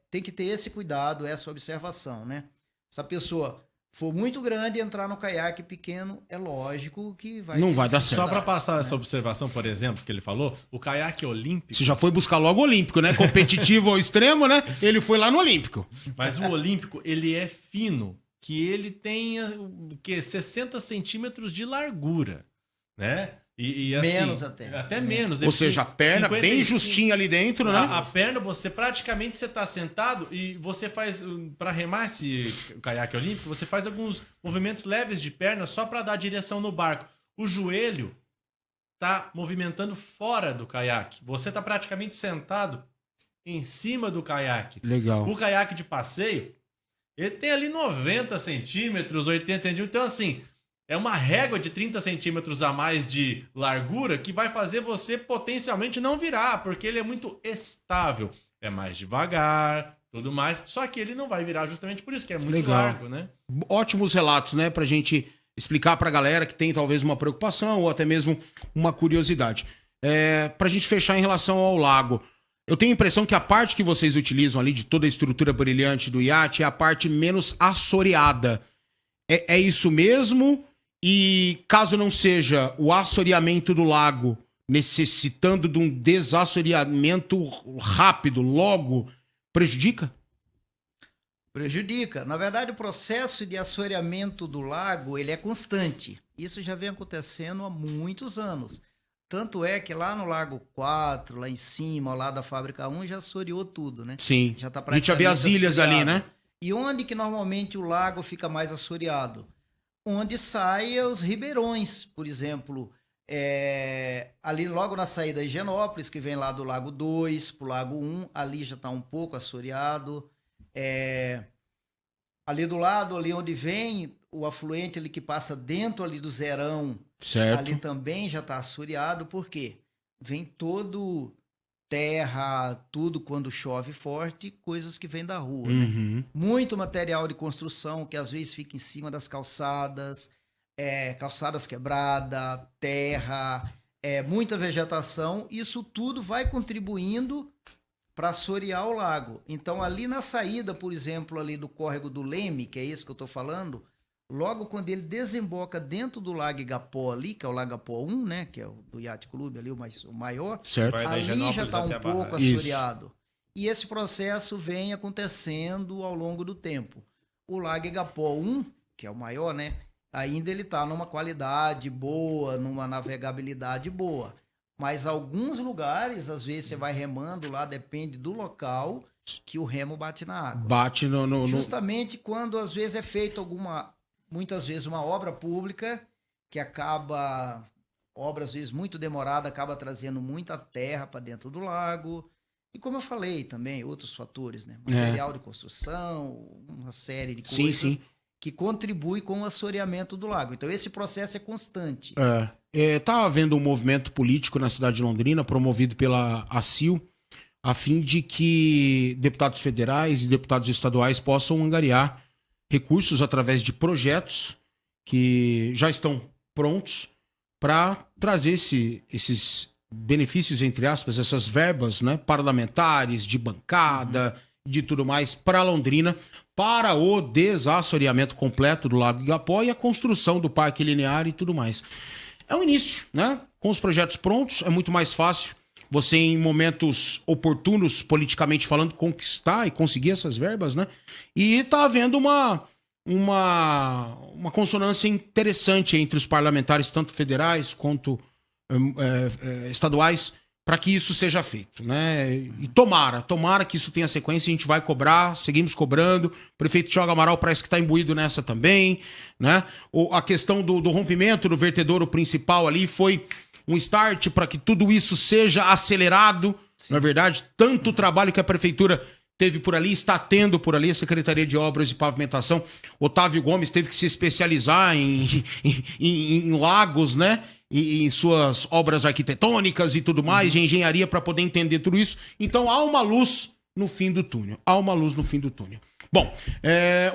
tem que ter esse cuidado, essa observação, né? Se a pessoa for muito grande e entrar no caiaque pequeno, é lógico que Não vai dar certo. Só para passar essa observação, por exemplo, que ele falou, o caiaque olímpico... Você já foi buscar logo o olímpico, né? Competitivo ao extremo, né? Ele foi lá no olímpico. Mas o olímpico, ele é fino, que ele tem o quê? 60 centímetros de largura, né? E assim, menos até. Até menos. Ou seja, a perna 55, bem justinha ali dentro, né? A perna, você praticamente você tá sentado e você faz, para remar esse caiaque olímpico, você faz alguns movimentos leves de perna só para dar direção no barco. O joelho tá movimentando fora do caiaque. Você tá praticamente sentado em cima do caiaque. Legal. O caiaque de passeio, ele tem ali 90 centímetros, 80 centímetros. Então, assim, é uma régua de 30 centímetros a mais de largura que vai fazer você potencialmente não virar, porque ele é muito estável. É mais devagar, tudo mais. Só que ele não vai virar justamente por isso, que é muito Legal. largo, né? Ótimos relatos, né? Pra gente explicar pra galera que tem talvez uma preocupação ou até mesmo uma curiosidade. Pra gente fechar em relação ao lago. Eu tenho a impressão que a parte que vocês utilizam ali de toda a estrutura brilhante do iate é a parte menos assoreada. É isso mesmo? E caso não seja o assoreamento do lago necessitando de um desassoreamento rápido, logo, prejudica? Prejudica. Na verdade, o processo de assoreamento do lago, ele é constante. Isso já vem acontecendo há muitos anos. Tanto é que lá no Lago 4, lá em cima, ao lado da Fábrica 1, já assoreou tudo, né? Sim. Já tá A gente já vê as ilhas ali, né? E onde que normalmente o lago fica mais assoreado? Onde saem os ribeirões, por exemplo, ali logo na saída de Higienópolis, que vem lá do Lago 2 para o Lago 1, ali já está um pouco assoreado. Ali do lado, ali onde vem o afluente ali que passa dentro ali do Zerão, certo. Ali também já está assoreado, por quê? Vem todo terra, tudo quando chove forte, coisas que vêm da rua, né? Uhum. Muito material de construção que às vezes fica em cima das calçadas, calçadas quebradas, terra, muita vegetação. Isso tudo vai contribuindo para assorear o lago. Então, ali na saída, por exemplo, ali do córrego do Leme, que é esse que eu estou falando, logo quando ele desemboca dentro do Lago Igapó ali, que é o Lago Igapó 1, né, que é o do Yacht Clube ali, o maior, Certo. Vai da ali Higienópolis já está um até a pouco barragem. assoreado. E esse processo vem acontecendo ao longo do tempo. O Lago Igapó 1, que é o maior, né, ainda ele está numa qualidade boa, numa navegabilidade boa. Mas alguns lugares, às vezes você vai remando lá, depende do local que o remo bate na água. Bate no... Justamente quando às vezes é feita muitas vezes uma obra pública que acaba, obra às vezes muito demorada, acaba trazendo muita terra para dentro do lago. E como eu falei também, outros fatores, né? Material de construção, uma série de coisas Sim. que contribui com o assoreamento do lago. Então esse processo é constante. Tá havendo um movimento político na cidade de Londrina, promovido pela ACIL, a fim de que deputados federais e deputados estaduais possam angariar recursos através de projetos que já estão prontos para trazer esses benefícios, entre aspas, essas verbas, né, parlamentares, de bancada, de tudo mais, para Londrina, para o desassoreamento completo do Lago Igapó e a construção do Parque Linear e tudo mais. É o início, né? Com os projetos prontos, é muito mais fácil você, em momentos oportunos, politicamente falando, conquistar e conseguir essas verbas, né? E tá havendo uma consonância interessante entre os parlamentares, tanto federais quanto estaduais, para que isso seja feito, né? E tomara que isso tenha sequência, a gente vai cobrar, seguimos cobrando. O prefeito Thiago Amaral parece que está imbuído nessa também, né? A questão do rompimento do vertedouro principal ali foi um start para que tudo isso seja acelerado. Na verdade, tanto o trabalho que a prefeitura teve por ali, está tendo por ali, a Secretaria de Obras e Pavimentação, Otávio Gomes teve que se especializar em lagos, né? E em suas obras arquitetônicas e tudo mais, de engenharia, para poder entender tudo isso. Então há uma luz no fim do túnel. Bom,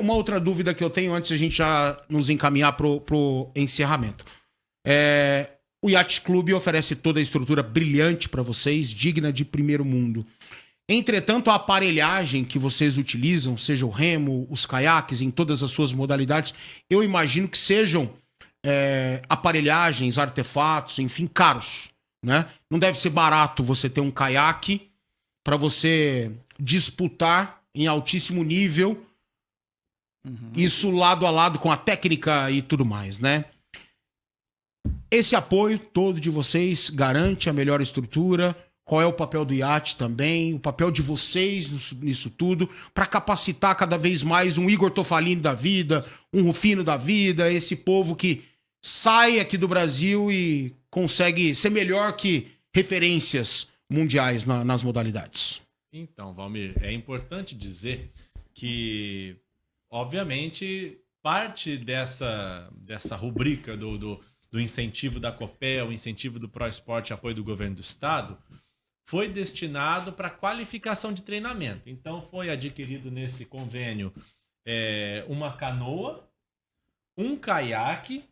uma outra dúvida que eu tenho antes de a gente já nos encaminhar pro encerramento. O Yacht Clube oferece toda a estrutura brilhante para vocês, digna de primeiro mundo. Entretanto, a aparelhagem que vocês utilizam, seja o remo, os caiaques, em todas as suas modalidades, eu imagino que sejam aparelhagens, artefatos, enfim, caros, né? Não deve ser barato você ter um caiaque para você disputar em altíssimo nível, isso lado a lado com a técnica e tudo mais, né? Esse apoio todo de vocês garante a melhor estrutura. Qual é o papel do iate também, o papel de vocês nisso tudo, para capacitar cada vez mais um Igor Tofalini da vida, um Rufino da vida, esse povo que sai aqui do Brasil e consegue ser melhor que referências mundiais nas modalidades. Então, Valmir, é importante dizer que, obviamente, parte dessa rubrica do incentivo da Copel, o incentivo do ProEsport e apoio do governo do estado, foi destinado para qualificação de treinamento. Então, foi adquirido nesse convênio uma canoa, um caiaque,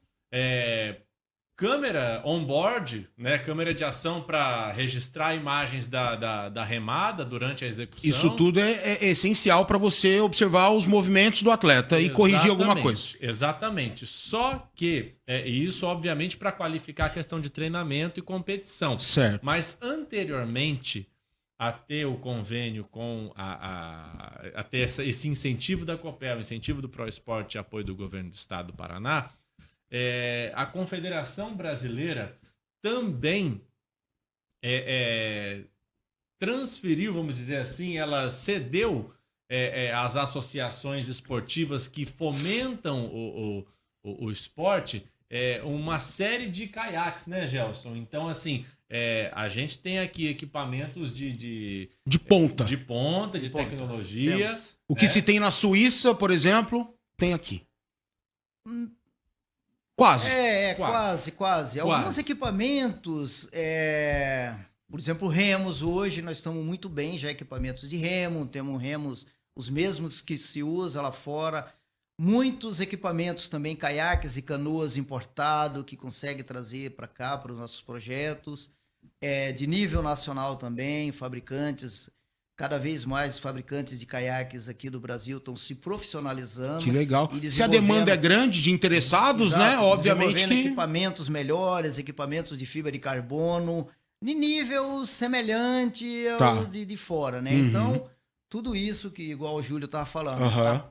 câmera on-board, né, câmera de ação para registrar imagens da remada durante a execução. Isso tudo é essencial para você observar os movimentos do atleta e corrigir alguma coisa. Exatamente. Só que, isso obviamente para qualificar a questão de treinamento e competição. Certo. Mas anteriormente a ter o convênio com a ter esse incentivo da Copel, incentivo do ProEsport e apoio do governo do estado do Paraná, a Confederação Brasileira também transferiu, vamos dizer assim, ela cedeu às associações esportivas que fomentam o esporte uma série de caiaques, né, Gelson? Então, assim, a gente tem aqui equipamentos de ponta. De tecnologia. Temos. O que se tem na Suíça, por exemplo, tem aqui. Quase. Quase. Alguns equipamentos Por exemplo, remos, hoje nós estamos muito bem já equipamentos de remo, temos remos os mesmos que se usa lá fora, muitos equipamentos também, caiaques e canoas importados que consegue trazer para cá, para os nossos projetos, de nível nacional também, fabricantes, cada vez mais fabricantes de caiaques aqui do Brasil estão se profissionalizando. Que legal. E Se a demanda é grande de interessados, exato, né? Obviamente que... equipamentos melhores, equipamentos de fibra de carbono, de nível semelhante ao de fora, né? Então, tudo isso que, igual o Júlio estava falando,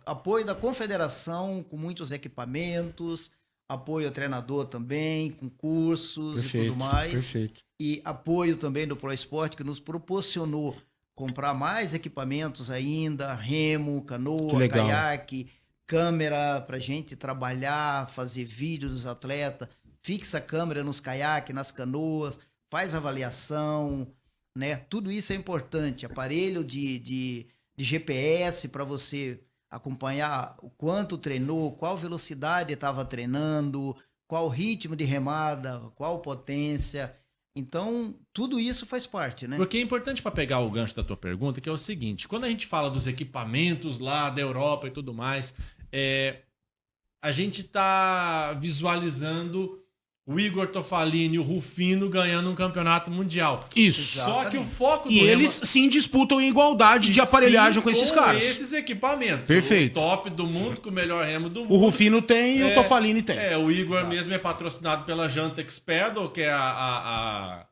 apoio da confederação com muitos equipamentos, apoio ao treinador também, com cursos e tudo mais. Perfeito. E apoio também do ProEsport, que nos proporcionou comprar mais equipamentos ainda, remo, canoa, caiaque, câmera para gente trabalhar, fazer vídeo dos atletas, fixa a câmera nos caiaques, nas canoas, faz avaliação, né? Tudo isso é importante. Aparelho de GPS para você acompanhar o quanto treinou, qual velocidade estava treinando, qual ritmo de remada, qual potência. Então, tudo isso faz parte, né? Porque é importante para pegar o gancho da tua pergunta, que é o seguinte, quando a gente fala dos equipamentos lá da Europa e tudo mais, a gente tá visualizando o Igor Tofalini e o Rufino ganhando um campeonato mundial. Isso. Só que o foco do E eles sim disputam em igualdade de aparelhagem com esses caras. esses equipamentos. Perfeito. O top do mundo, com o melhor remo do mundo. O Rufino tem e o Tofalini tem. O Igor mesmo é patrocinado pela Jantex Pedal, que é a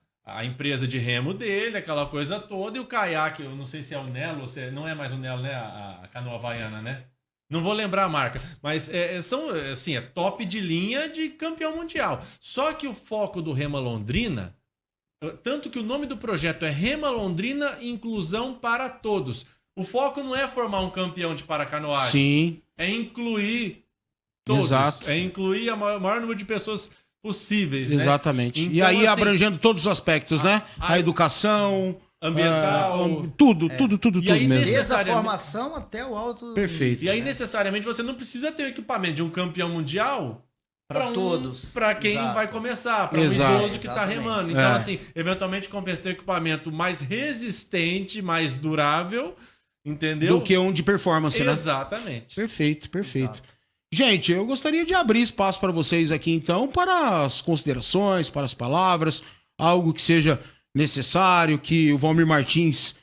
empresa de remo dele, aquela coisa toda. E o caiaque, eu não sei se é o Nelo, ou se não é mais o Nelo, né? A canoa havaiana, né? Não vou lembrar a marca, mas são assim, top de linha de campeão mundial. Só que o foco do Rema Londrina, tanto que o nome do projeto é Rema Londrina Inclusão para Todos. O foco não é formar um campeão de paracanoagem. Sim. É incluir todos. Exato. É incluir o maior número de pessoas possíveis. Exatamente. Né? Então, e aí assim, abrangendo todos os aspectos, né? A educação... ambiental, tudo E aí, mesmo. Desde a formação até o alto... Perfeito. E aí, necessariamente, você não precisa ter o equipamento de um campeão mundial para todos. Para quem Exato. vai começar, para o idoso que está remando. Então, assim, eventualmente compensa ter equipamento mais resistente, mais durável, entendeu? Do que um de performance, né? Exatamente. Perfeito. Exato. Gente, eu gostaria de abrir espaço para vocês aqui, então, para as considerações, para as palavras, algo que seja necessário, que o Valmir Martins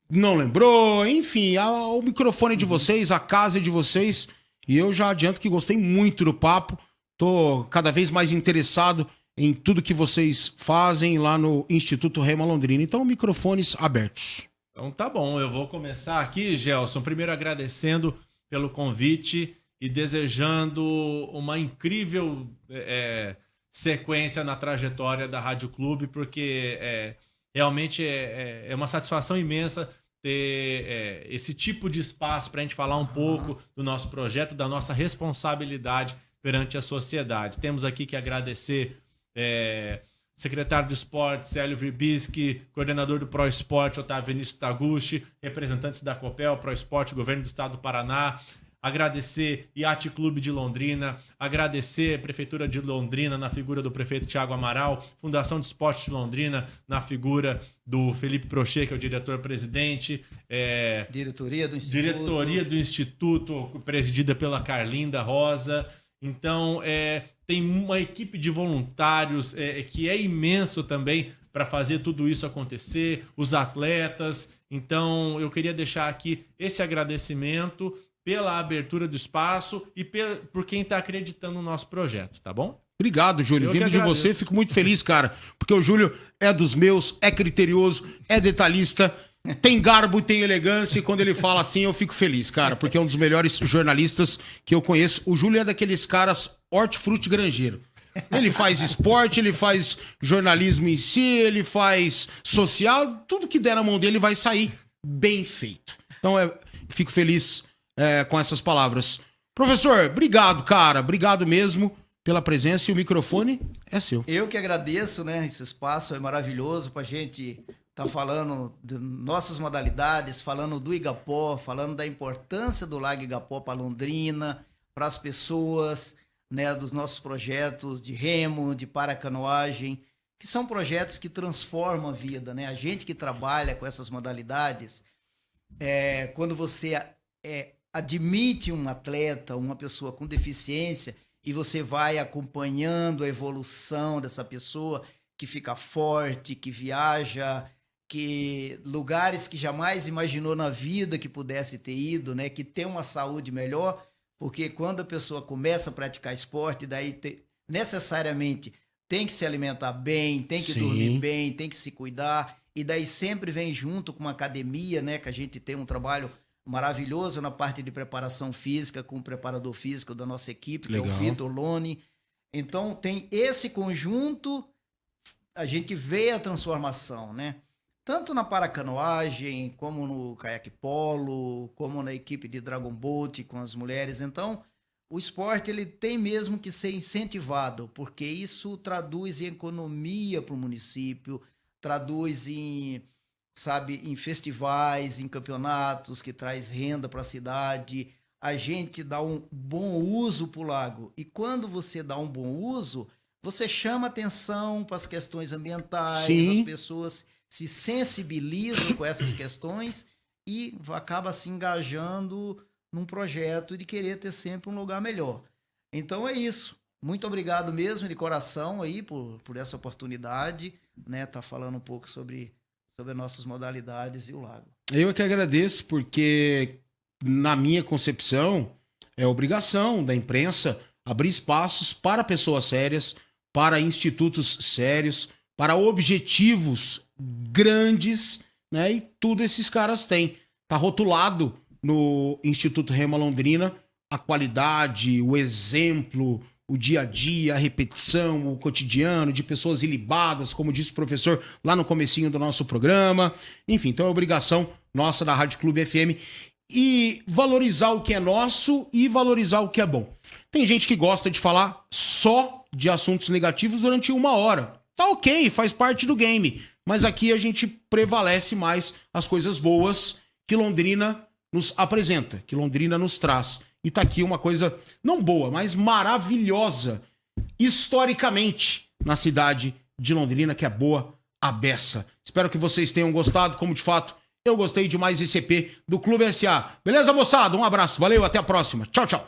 não lembrou, enfim, o microfone de vocês, a casa de vocês, e eu já adianto que gostei muito do papo, tô cada vez mais interessado em tudo que vocês fazem lá no Instituto Rema Londrina, então microfones abertos. Então tá bom, eu vou começar aqui, Gelson, primeiro agradecendo pelo convite e desejando uma incrível sequência na trajetória da Rádio Clube, porque realmente é uma satisfação imensa ter esse tipo de espaço para a gente falar um pouco do nosso projeto, da nossa responsabilidade perante a sociedade. Temos aqui que agradecer secretário de Esportes, Célio Vribisky, coordenador do ProEsport, Otávio Vinícius Taguchi, representantes da Copel, ProEsport, Governo do Estado do Paraná, agradecer Yacht Clube de Londrina, agradecer a Prefeitura de Londrina na figura do prefeito Thiago Amaral, Fundação de Esportes de Londrina na figura do Felipe Prochet, que é o diretor-presidente. Diretoria do Instituto. Diretoria do Instituto, presidida pela Carlinda Rosa. Então, tem uma equipe de voluntários que é imenso também para fazer tudo isso acontecer, os atletas. Então, eu queria deixar aqui esse agradecimento pela abertura do espaço e por quem está acreditando no nosso projeto, tá bom? Obrigado, Júlio. Vindo de você, fico muito feliz, cara, porque o Júlio é dos meus, é criterioso, é detalhista, tem garbo e tem elegância, e quando ele fala assim eu fico feliz, cara, porque é um dos melhores jornalistas que eu conheço. O Júlio é daqueles caras hortifruti granjeiro. Ele faz esporte, ele faz jornalismo em si, ele faz social, tudo que der na mão dele vai sair bem feito. Então, fico feliz com essas palavras. Professor, obrigado, cara. Obrigado mesmo pela presença e o microfone é seu. Eu que agradeço, né? Esse espaço é maravilhoso pra gente tá falando de nossas modalidades, falando do Igapó, falando da importância do Lago Igapó para Londrina, para as pessoas, né? Dos nossos projetos de remo, de paracanoagem. que são projetos que transformam a vida, né? A gente que trabalha com essas modalidades, quando você admite um atleta, uma pessoa com deficiência, e você vai acompanhando a evolução dessa pessoa, que fica forte, que viaja, que lugares que jamais imaginou na vida que pudesse ter ido, né? Que tem uma saúde melhor, porque quando a pessoa começa a praticar esporte, daí necessariamente tem que se alimentar bem, tem que dormir bem, tem que se cuidar, e daí sempre vem junto com uma academia, né? Que a gente tem um trabalho maravilhoso na parte de preparação física, com o preparador físico da nossa equipe, que é o Vitor Lone. Então, tem esse conjunto, a gente vê a transformação, né? Tanto na paracanoagem, como no caiaque polo, como na equipe de Dragon Boat com as mulheres. Então, o esporte ele tem mesmo que ser incentivado, porque isso traduz em economia para o município, traduz em, em festivais, em campeonatos, que traz renda para a cidade. A gente dá um bom uso para o lago. E quando você dá um bom uso, você chama atenção para as questões ambientais, as pessoas se sensibilizam com essas questões e acaba se engajando num projeto de querer ter sempre um lugar melhor. Então é isso. Muito obrigado mesmo de coração aí por essa oportunidade, né? Tá falando um pouco sobre nossas modalidades e o lago. Eu é que agradeço, porque na minha concepção é obrigação da imprensa abrir espaços para pessoas sérias, para institutos sérios, para objetivos grandes, né? E tudo esses caras têm. Tá rotulado no Instituto Rema Londrina a qualidade, o exemplo, o dia a dia, a repetição, o cotidiano de pessoas ilibadas, como disse o professor lá no comecinho do nosso programa. Enfim, então é obrigação nossa da Rádio Clube FM e valorizar o que é nosso e valorizar o que é bom. Tem gente que gosta de falar só de assuntos negativos durante 1 hora. Tá ok, faz parte do game. Mas aqui a gente prevalece mais as coisas boas que Londrina nos apresenta, que Londrina nos traz. E tá aqui uma coisa não boa, mas maravilhosa, historicamente, na cidade de Londrina, que é boa a beça. Espero que vocês tenham gostado, como de fato eu gostei de mais esse EP do Clube SA. Beleza, moçada? Um abraço, valeu, até a próxima. Tchau, tchau.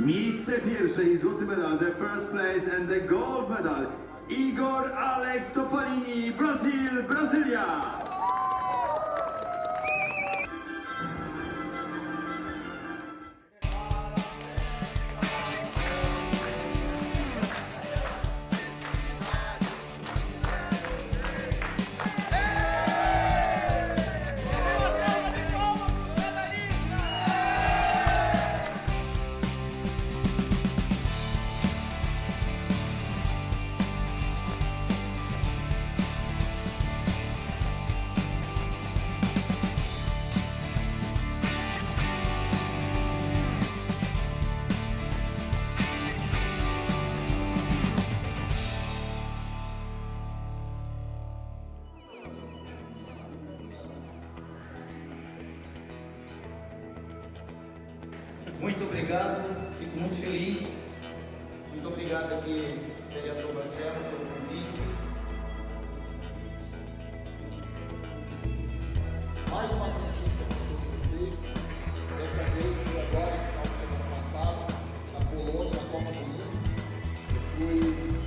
Miejsce pierwsze i złoty medal, the first place and the gold medal. Igor Alex Topolini, Brazil, Brasilia. Muito obrigado, fico muito feliz. Muito obrigado aqui, vereador Marcelo, pelo convite. Mais uma conquista para todos vocês. Dessa vez foi agora, esse final de semana passado, na Polônia, na Copa do Mundo. Eu fui